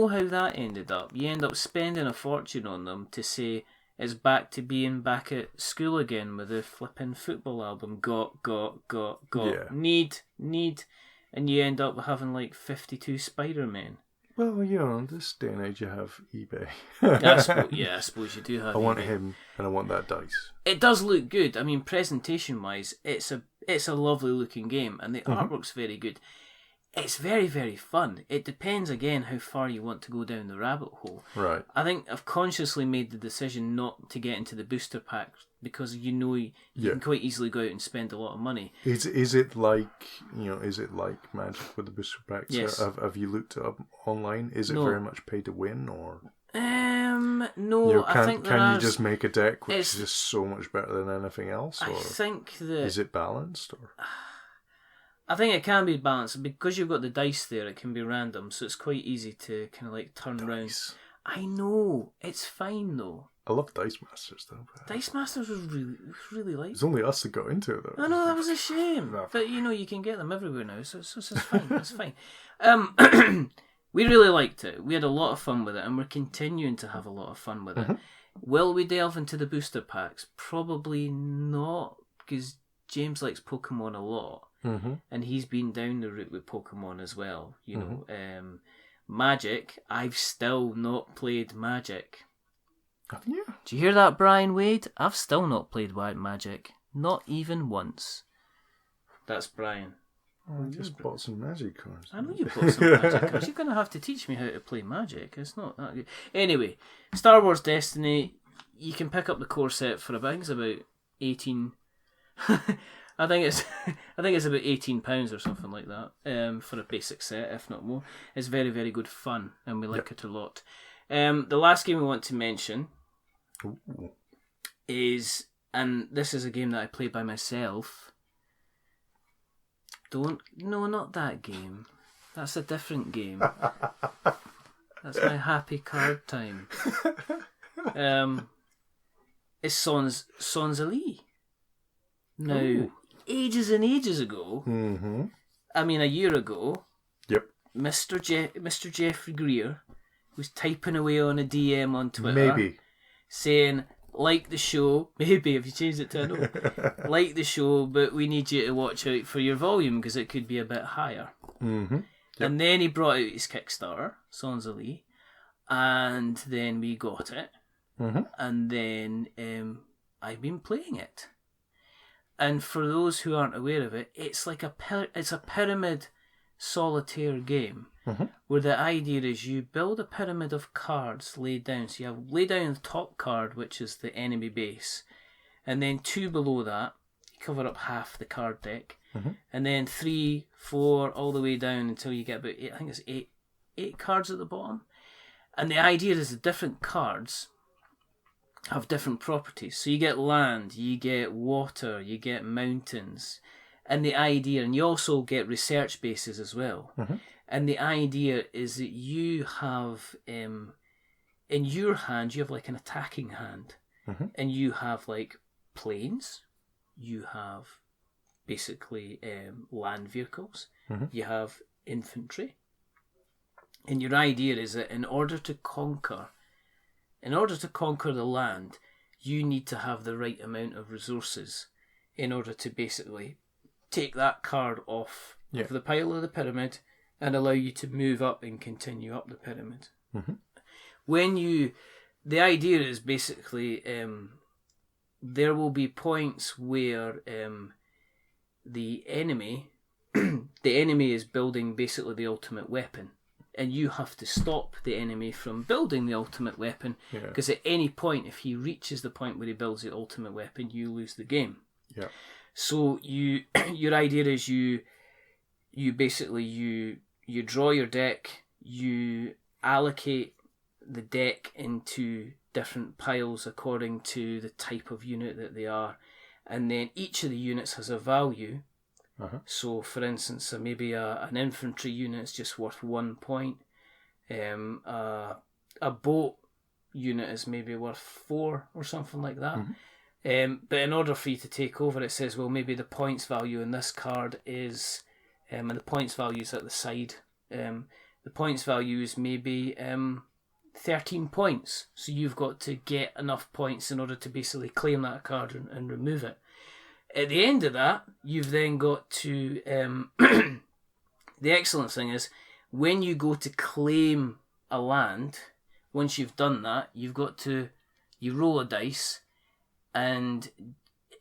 how that ended up. You end up spending a fortune on them to say it's back to being back at school again with the flipping football album. Got. Yeah. Need. And you end up having like 52 Spider-Men. Well, this day and age you have eBay. I suppose you do have. I want eBay. him, and I want that dice. It does look good. I mean, presentation-wise, it's a lovely looking game, and the artwork's very good. It's very, very fun. It depends again how far you want to go down the rabbit hole. Right. I think I've consciously made the decision not to get into the booster packs because you can quite easily go out and spend a lot of money. Is it like Magic with the booster packs? Yes. Have you looked it up online? Is it very much pay to win, or? No. I think can you just make a deck which is just so much better than anything else? Or I think that is it balanced, or? I think it can be balanced because you've got the dice there. It can be random, so it's quite easy to kind of like turn around. I know it's fine though. I love Dice Masters though. Dice Masters was really like. It's only us that got into it though. I know, that was a shame, but you can get them everywhere now, so it's fine. It's fine. We really liked it. We had a lot of fun with it, and we're continuing to have a lot of fun with it. Will we delve into the booster packs? Probably not, because James likes Pokemon a lot, and he's been down the route with Pokemon as well. You know, Magic, I've still not played Magic. Haven't you? Do you hear that, Brian Wade? I've still not played White Magic. Not even once. That's Brian. I just bought some Magic cards. I know you bought some Magic cards. You're going to have to teach me how to play Magic. It's not that good. Anyway, Star Wars Destiny, you can pick up the core set for about, I think it's about 18... I think it's about £18 or something like that for a basic set, if not more. It's very, very good fun, and we like it a lot. The last game we want to mention is, and this is a game that I play by myself. No, not that game. That's a different game. That's my happy card time. It's Sans Elite. Now, ages and ages ago, I mean a year ago, Mr. Jeffrey Greer was typing away on a DM on Twitter, saying, like the show, maybe if you change it to a no, like the show, but we need you to watch out for your volume because it could be a bit higher. And then he brought out his Kickstarter, Sans Elite, and then we got it, and then I've been playing it. And for those who aren't aware of it, it's like it's a pyramid solitaire game where the idea is you build a pyramid of cards laid down. So you have lay down the top card, which is the enemy base, and then 2 below that, you cover up half the card deck, and then 3, 4, all the way down until you get about 8, I think it's eight cards at the bottom. And the idea is the different cards have different properties. So you get land, you get water, you get mountains. And the idea, and you also get research bases as well. And the idea is that you have, in your hand, you have like an attacking hand. And you have like planes, you have basically land vehicles, you have infantry. And your idea is that in order to conquer the land, you need to have the right amount of resources in order to basically take that card off of the pile of the pyramid and allow you to move up and continue up the pyramid. The idea is basically there will be points where the enemy is building basically the ultimate weapon. And you have to stop the enemy from building the ultimate weapon, because at any point, if he reaches the point where he builds the ultimate weapon, you lose the game. So your idea is you draw your deck, you allocate the deck into different piles according to the type of unit that they are, and then each of the units has a value. So, for instance, maybe an infantry unit is just worth 1 point. A boat unit is maybe worth 4 or something like that. But in order for you to take over, it says, well, maybe the points value in this card is, and the points value is at the side. The points value is maybe 13 points. So you've got to get enough points in order to basically claim that card and remove it. At the end of that, you've then got to... the excellent thing is, when you go to claim a land, once you've done that, you roll a dice, and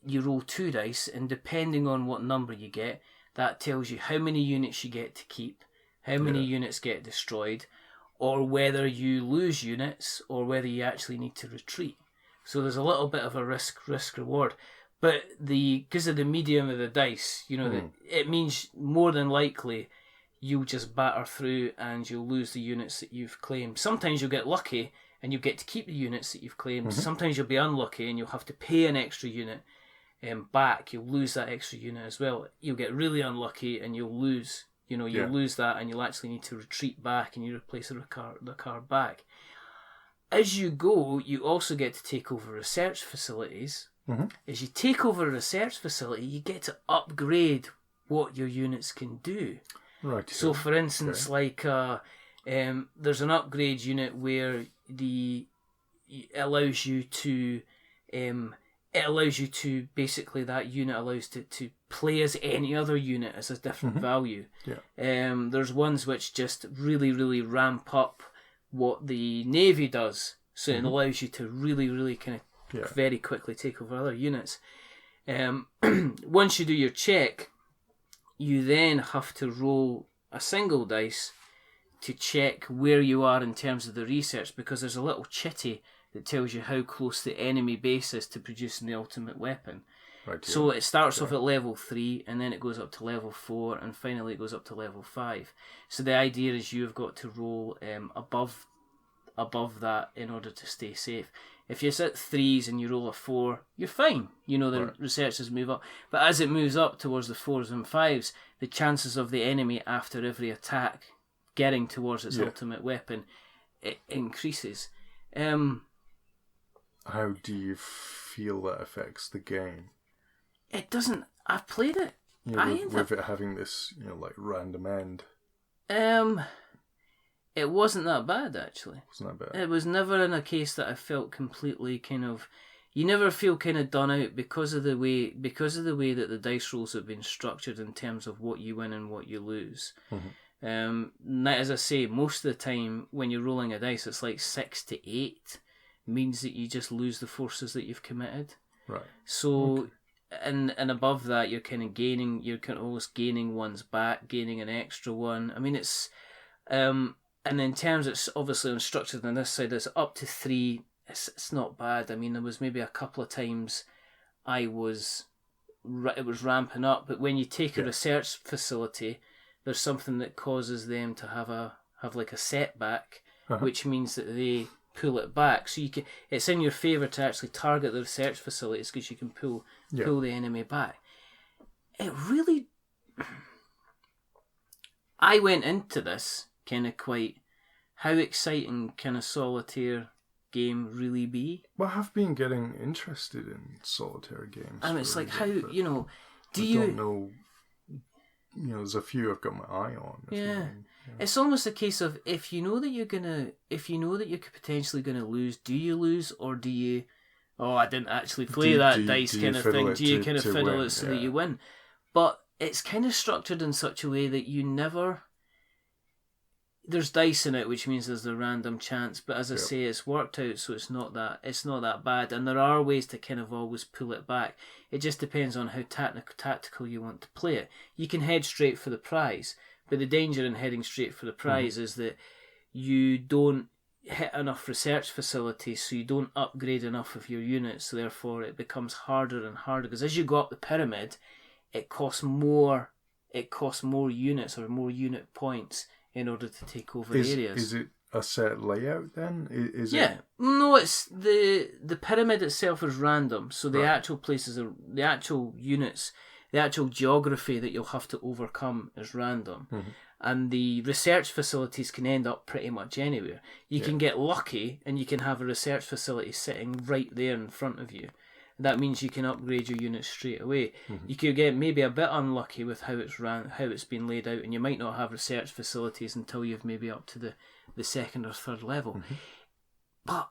you roll 2 dice, and depending on what number you get, that tells you how many units you get to keep, how many units get destroyed, or whether you lose units, or whether you actually need to retreat. So there's a little bit of a risk-reward. But because of the medium of the dice, it means more than likely you'll just batter through and you'll lose the units that you've claimed. Sometimes you'll get lucky and you'll get to keep the units that you've claimed. Sometimes you'll be unlucky and you'll have to pay an extra unit back. You'll lose that extra unit as well. You'll get really unlucky and you'll lose. You'll lose that and you'll actually need to retreat back and you replace the card back. As you go, you also get to take over research facilities. As you take over a research facility, you get to upgrade what your units can do. Right. So, for instance, like There's an upgrade unit where it allows you to basically, that unit allows to play as any other unit as a different value. Yeah. There's ones which just really, really ramp up what the Navy does, so it allows you to really, really kind of very quickly take over other units. Once you do your check, you then have to roll a single dice to check where you are in terms of the research, because there's a little chitty that tells you how close the enemy base is to producing the ultimate weapon. Right, so it starts off at level 3, and then it goes up to level 4, and finally it goes up to level 5. So the idea is you've got to roll above that in order to stay safe. If you're at 3s and you roll a 4, you're fine. You know, the researchers move up. But as it moves up towards the 4s and 5s, the chances of the enemy after every attack getting towards its ultimate weapon, it increases. How do you feel that affects the game? It doesn't. I've played it. With it having this, like random end. It wasn't that bad, actually. Wasn't that bad? It was never in a case that I felt completely kind of. You never feel kind of done out because of the way that the dice rolls have been structured in terms of what you win and what you lose. As I say, most of the time when you're rolling a dice, it's like 6 to 8 means that you just lose the forces that you've committed. Right. So, and above that, you're kind of always gaining ones back, gaining an extra one. I mean, it's, and in terms, it's obviously unstructured on this side. It's up to 3. It's not bad. I mean, there was maybe a couple of times it was ramping up, but when you take a research facility, there's something that causes them to have like a setback, which means that they pull it back. So it's in your favour to actually target the research facilities because you can pull the enemy back. It really... I went into this kind of quite... How exciting can a solitaire game really be? Well, I've been getting interested in solitaire games. And it's like, how, do you... I don't know... there's a few I've got my eye on. Yeah. It's almost a case of if you know that you're potentially gonna lose, do you lose, or do you? Oh, I didn't actually play that dice kind of thing. Do you kind of fiddle it so that you win? But it's kind of structured in such a way that you never. There's dice in it, which means there's the random chance. But as I say, it's worked out, so it's not that bad. And there are ways to kind of always pull it back. It just depends on how tactical you want to play it. You can head straight for the prize, but the danger in heading straight for the prize is that you don't hit enough research facilities, so you don't upgrade enough of your units. So therefore, it becomes harder and harder because as you go up the pyramid, it costs more units or more unit points in order to take over areas. Is it a set layout then? No, it's the pyramid itself is random. So the actual places, the actual units, the actual geography that you'll have to overcome is random. And the research facilities can end up pretty much anywhere. You can get lucky and you can have a research facility sitting right there in front of you. That means you can upgrade your unit straight away. You could get maybe a bit unlucky with how it's been laid out, and you might not have research facilities until you've maybe up to the 2nd or 3rd level. But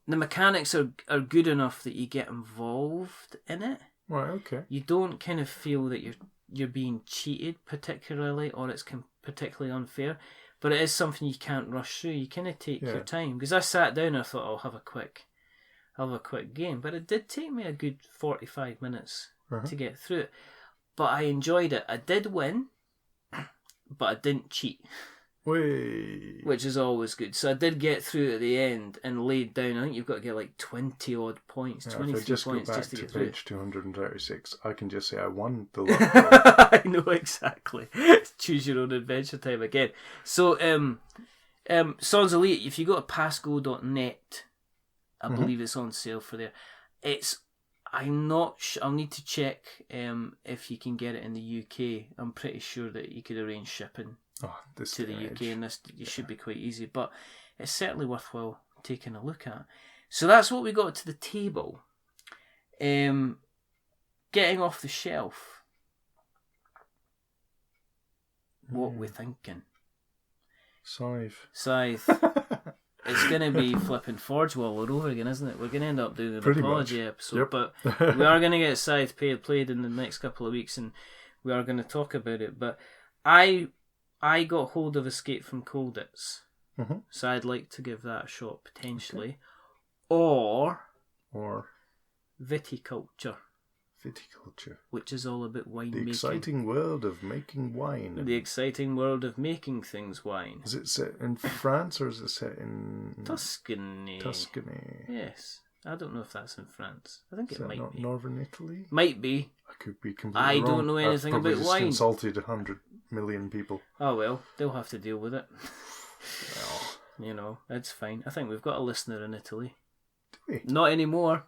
the mechanics are good enough that you get involved in it. Right. Okay. You don't kind of feel that you're being cheated particularly, or it's particularly unfair. But it is something you can't rush through. You kind of take your time. Because I sat down and I thought I'll have a quick game, but it did take me a good 45 minutes to get through it. But I enjoyed it. I did win, but I didn't cheat. Which is always good. So I did get through at the end and laid down. I think you've got to get like 20 odd points, 23 points just to get through. Page 236, I can just say I won the lottery. I know, exactly. Choose your own adventure time again. So, Sons Elite, if you go to passgo.net, I believe it's on sale for there. I'm not sure. I'll need to check if you can get it in the UK. I'm pretty sure that you could arrange shipping to the UK, and this should be quite easy. But it's certainly worthwhile taking a look at. So that's what we got to the table. Getting off the shelf. What we're thinking. Scythe. It's going to be flipping Forge Wall all over again, isn't it? We're going to end up doing an Pretty apology much. episode, Yep. but we are going to get Scythe played in the next couple of weeks, and we are going to talk about it. But I got hold of Escape from Colditz, so I'd like to give that a shot potentially, or Viticulture. Which is all about wine making. The exciting world of making wine. The exciting world of making things wine. Is it set in France or is it set in... Tuscany. Yes. I don't know if that's in France. I think it might not be. Northern Italy? Might be. I could be completely wrong. I don't know anything I've about wine. Insulted 100 million people. Oh well, they'll have to deal with it. You know, it's fine. I think we've got a listener in Italy. Do we? Not anymore.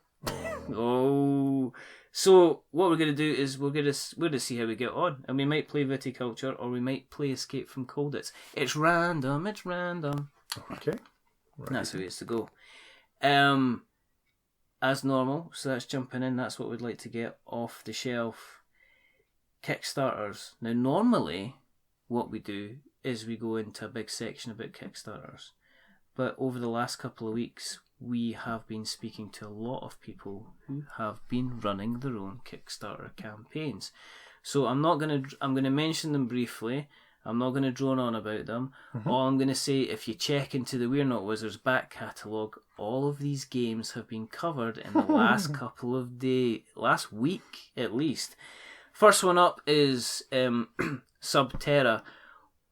Oh. So what we're going to do is we're going to see how we get on, and we might play Viticulture or we might play Escape from Colditz. It's random. Okay. Right. That's how it is to go. As normal, so that's jumping in. That's what we'd like to get off the shelf. Kickstarters. Now, normally, what we do is we go into a big section about Kickstarters, but over the last couple of weeks, we have been speaking to a lot of people who have been running their own Kickstarter campaigns. So I'm going to mention them briefly. I'm not going to drone on about them. All I'm going to say, if you check into the We're Not Wizards back catalogue, all of these games have been covered in the last couple of days, last week at least. First one up is Subterra.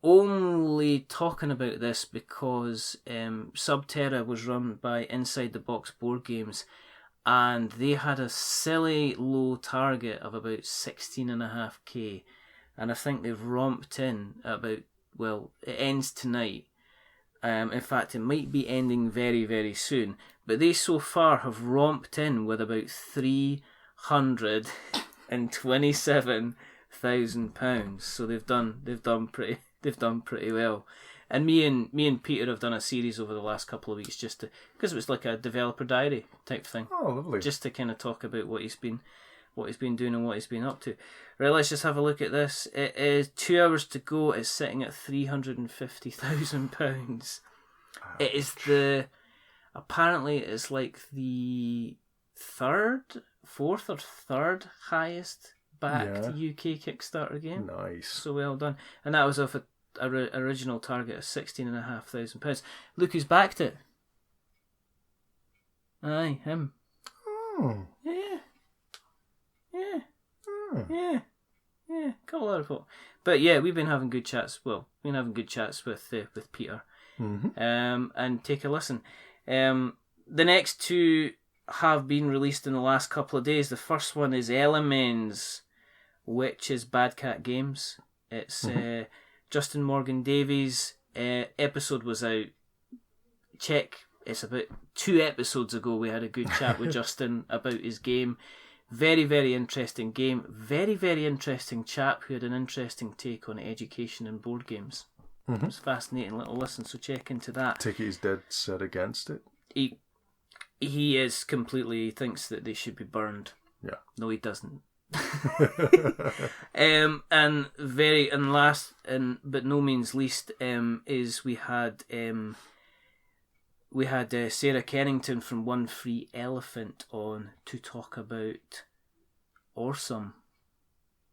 Only talking about this because Subterra was run by Inside the Box Board Games, and they had a silly low target of about 16.5k, and I think they've romped in about, well, it ends tonight. In fact, it might be ending very, very soon, but they so far have romped in with about £327,000. So they've done pretty well. And me and Peter have done a series over the last couple of weeks just to, because it was like a developer diary type thing. Oh, lovely. Just to kind of talk about what he's been doing and what he's been up to. Right, let's just have a look at this. It is 2 hours to go. It's sitting at £350,000. It is apparently it's like the fourth or third highest backed UK Kickstarter game. Nice. So well done. And that was off a original target of £16,500. Look who's backed it. Aye, him. Oh. Yeah. Couple of other folk. But yeah, we've been having good chats. Well, we've been having good chats with Peter. And take a listen. The next two have been released in the last couple of days. The first one is Elements, which is Bad Cat Games. It's Justin Morgan Davies. Episode was out. It's about 2 episodes ago we had a good chat with Justin about his game. Very, very interesting game. Very, very interesting chap who had an interesting take on education and board games. It was a fascinating little listen, so check into that. Take it he's dead set against it? He is completely, thinks that they should be burned. Yeah. No, he doesn't. And last, but no means least, is we had Sarah Kennington from One Free Elephant on to talk about Awesome.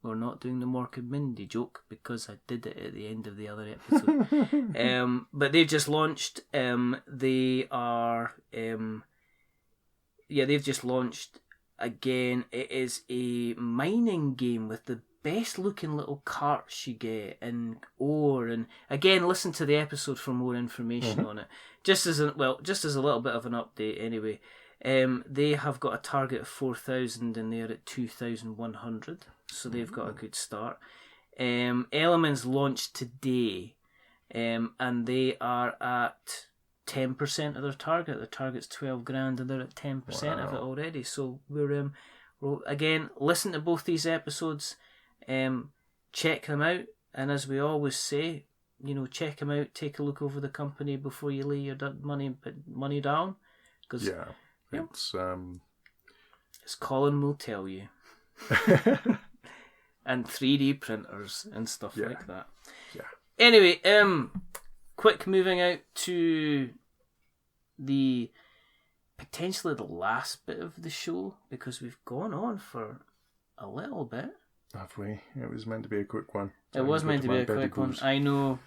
We're not doing the Mork and Mindy joke because I did it at the end of the other episode. But they've just launched. They've just launched again. It is a mining game with the best looking little carts you get and ore, and again listen to the episode for more information on it. Just as a little bit of an update anyway. They have got a target of 4,000 and they're at 2,100, so they've got a good start. Elements launched today, and they are at 10% of their target. Their target's 12 grand and they're at 10% of it already. So we're again, listen to both these episodes, check them out, and as we always say, check them out, take a look over the company before you lay your money down, because as Colin will tell you, and 3D printers and stuff like that. Yeah. Anyway, quick moving out to the potentially the last bit of the show, because we've gone on for a little bit. Have we? It was meant to be a quick one. It was meant to be a quick one. I know.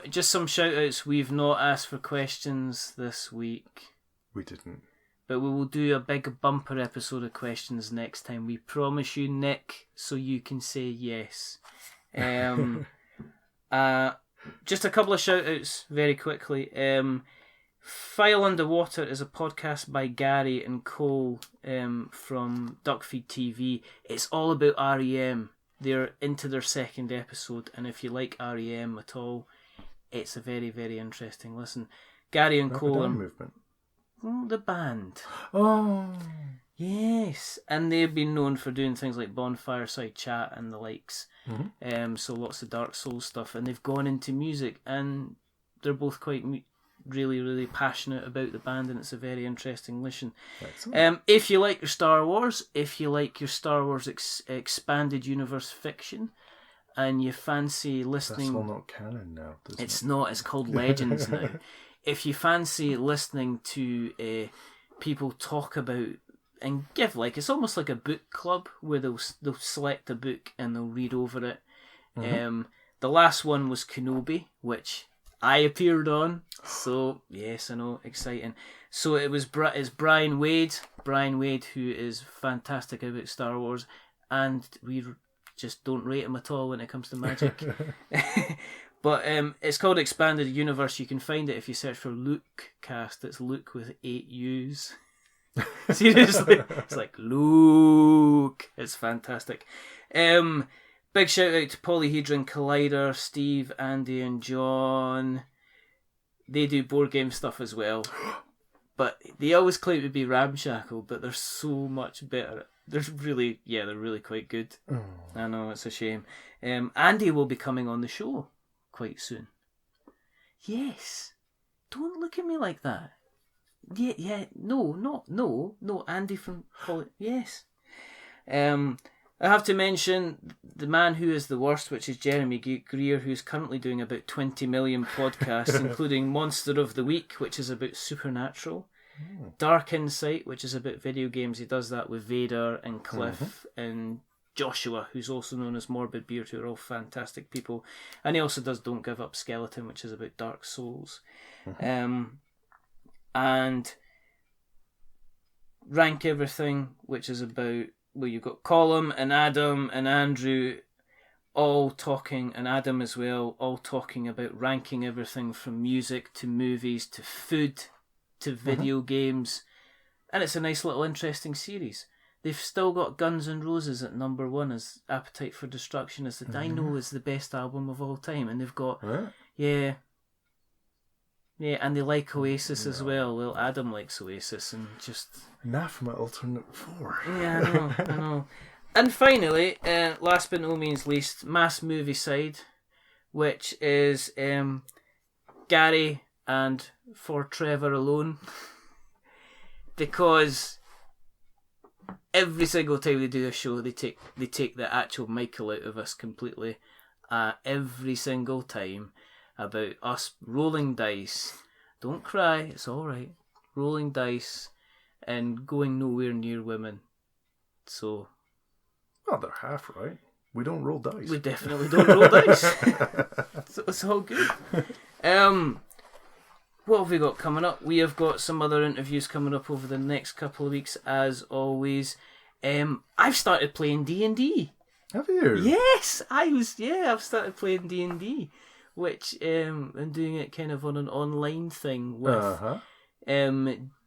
Just some shout outs. We've not asked for questions this week. We didn't. But we will do a big bumper episode of questions next time. We promise you, Nick, so you can say yes. Just a couple of shout outs very quickly. File Underwater is a podcast by Gary and Cole from Duckfeed TV. It's all about REM. They're into their second episode, and if you like REM at all, it's a very, very interesting listen. Gary and Cole are movement. The band. Oh. Yes, and they've been known for doing things like Bonfireside Chat and the likes. Mm-hmm. So lots of Dark Souls stuff, and they've gone into music, and they're both quite really, really passionate about the band, and it's a very interesting listen. If you like your Star Wars, if you like your Star Wars expanded universe fiction, and you fancy listening... That's all not canon now, It's not, it's called Legends now. If you fancy listening to people talk about and give, like, it's almost like a book club where they'll select a book and they'll read over it. Mm-hmm. The last one was Kenobi, which I appeared on, so yes, I know, exciting. So it's Brian Wade, who is fantastic about Star Wars, and we just don't rate him at all when it comes to magic. But it's called Expanded Universe. You can find it if you search for Luke Cast. It's Luke with 8 U's. Seriously, it's like Luke. It's fantastic. Big shout out to Polyhedron Collider, Steve, Andy, and John. They do board game stuff as well, but they always claim to be ramshackle, but they're so much better. They're really quite good. Oh. I know, it's a shame. Andy will be coming on the show quite soon. Yes, don't look at me like that. No, Andy from yes. I have to mention the man who is the worst, which is Jeremy Greer, who's currently doing about 20 million podcasts, including Monster of the Week, which is about supernatural, Dark Insight, which is about video games. He does that with Vader and Cliff and Joshua, who's also known as Morbid Beard, who are all fantastic people. And he also does Don't Give Up Skeleton, which is about Dark Souls. And Rank Everything, which is about, well, you've got Colin and Adam and Andrew all talking, and Adam as well, all talking about ranking everything from music to movies to food to video games. And it's a nice little interesting series. They've still got Guns N' Roses at number 1 as Appetite for Destruction as I know is the best album of all time. And they've got, yeah, and they like Oasis as well. Well, Adam likes Oasis and just... Anathema Alternate 4. Yeah, I know. And finally, last but no means least, Mass Movie Side, which is Gary and For Trevor Alone. Because every single time they do a show, they take the actual Michael out of us completely. Every single time, about us rolling dice. Don't cry, it's alright. Rolling dice and going nowhere near women. So... Well, they're half right. We don't roll dice. We definitely don't roll dice. So it's all good. What have we got coming up? We have got some other interviews coming up over the next couple of weeks, as always. I've started playing D&D. Have you? Yes, I've started playing D&D, which I'm doing it kind of on an online thing with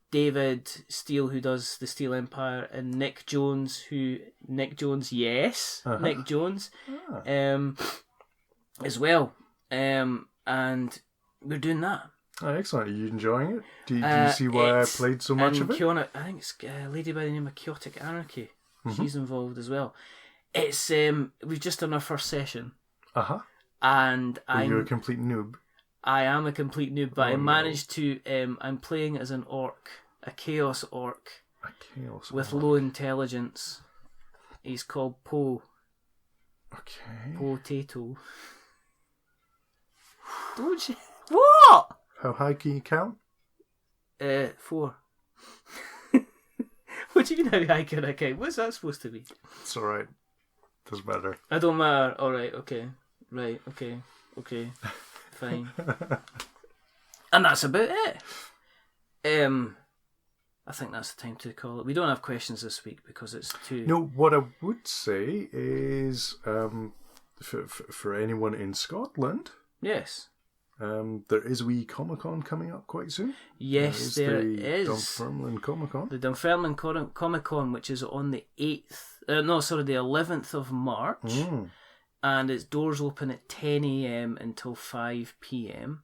David Steele, who does the Steel Empire, and Nick Jones, Nick Jones, as well. And we're doing that. Oh, excellent. Are you enjoying it? Do you see why I played so much of it? Kiona, I think it's a lady by the name of Chaotic Anarchy. She's involved as well. It's we've just done our first session. And Are you a complete noob? I am a complete noob, but I managed to. I'm playing as an orc, a chaos orc, with low intelligence. He's called Poe. Okay. Potato. Don't you? What? How high can you count? 4. What do you mean how high can I count? What's that supposed to be? It's alright. Doesn't matter. I don't matter. Alright, okay. Right, okay. Fine. And that's about it. I think that's the time to call it. We don't have questions this week because it's too... No, what I would say is for anyone in Scotland... Yes. There is a wee Comic-Con coming up quite soon. Yes, there is. The Dunfermline Comic-Con. The Dunfermline Comic-Con, which is on the 11th of March. And its doors open at 10 a.m. until 5 p.m.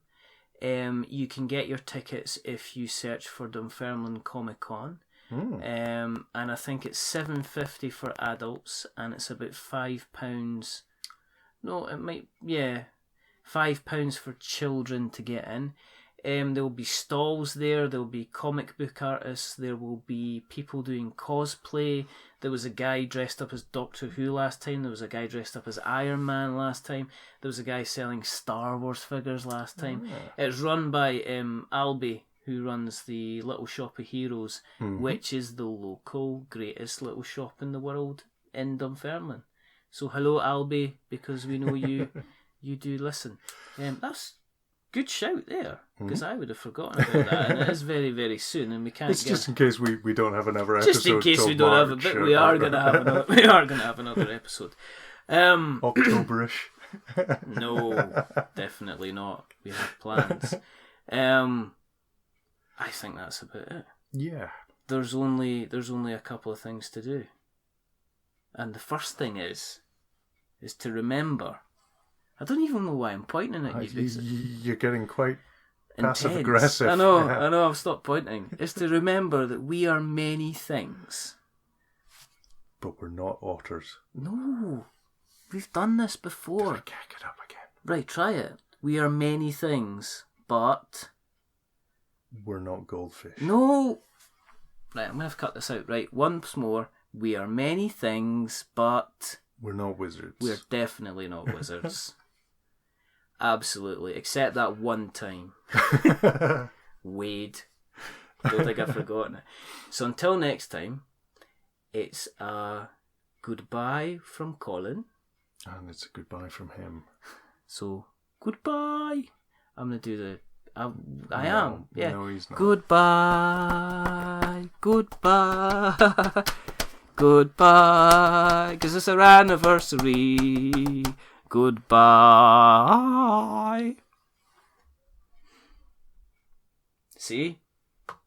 You can get your tickets if you search for Dunfermline Comic-Con. And I think it's $7.50 for adults, and it's about £5. No, it might... Yeah. £5 for children to get in. There will be stalls there. There will be comic book artists. There will be people doing cosplay. There was a guy dressed up as Doctor Who last time. There was a guy dressed up as Iron Man last time. There was a guy selling Star Wars figures last time. It's run by Albie, who runs the Little Shop of Heroes, which is the local greatest little shop in the world in Dunfermline. So hello, Albie, because we know you... You do listen. That's good shout there, because I would have forgotten about that, and it is very, very soon, and we can't. It's just in case we don't have another episode. Just in case we don't have a bit, we are going to have another. We are going to have another episode. Octoberish. No, definitely not. We have plans. I think that's about it. Yeah. There's only a couple of things to do, and the first thing is to remember. I don't even know why I'm pointing at you. You're getting quite passive-aggressive. I know, I've stopped pointing. It's to remember that we are many things. But we're not otters. No, we've done this before. Did I kick it up again? Right, try it. We are many things, but... We're not goldfish. No! Right, I'm going to have to cut this out. Right, once more. We are many things, but... We're not wizards. We're definitely not wizards. Absolutely. Except that one time. Wade. Don't think I've forgotten it. So until next time, it's a goodbye from Colin. And it's a goodbye from him. So, goodbye. I'm going to do the... I am. Yeah. No, he's not. Goodbye. Goodbye. Goodbye. Because it's our anniversary. Goodbye. See?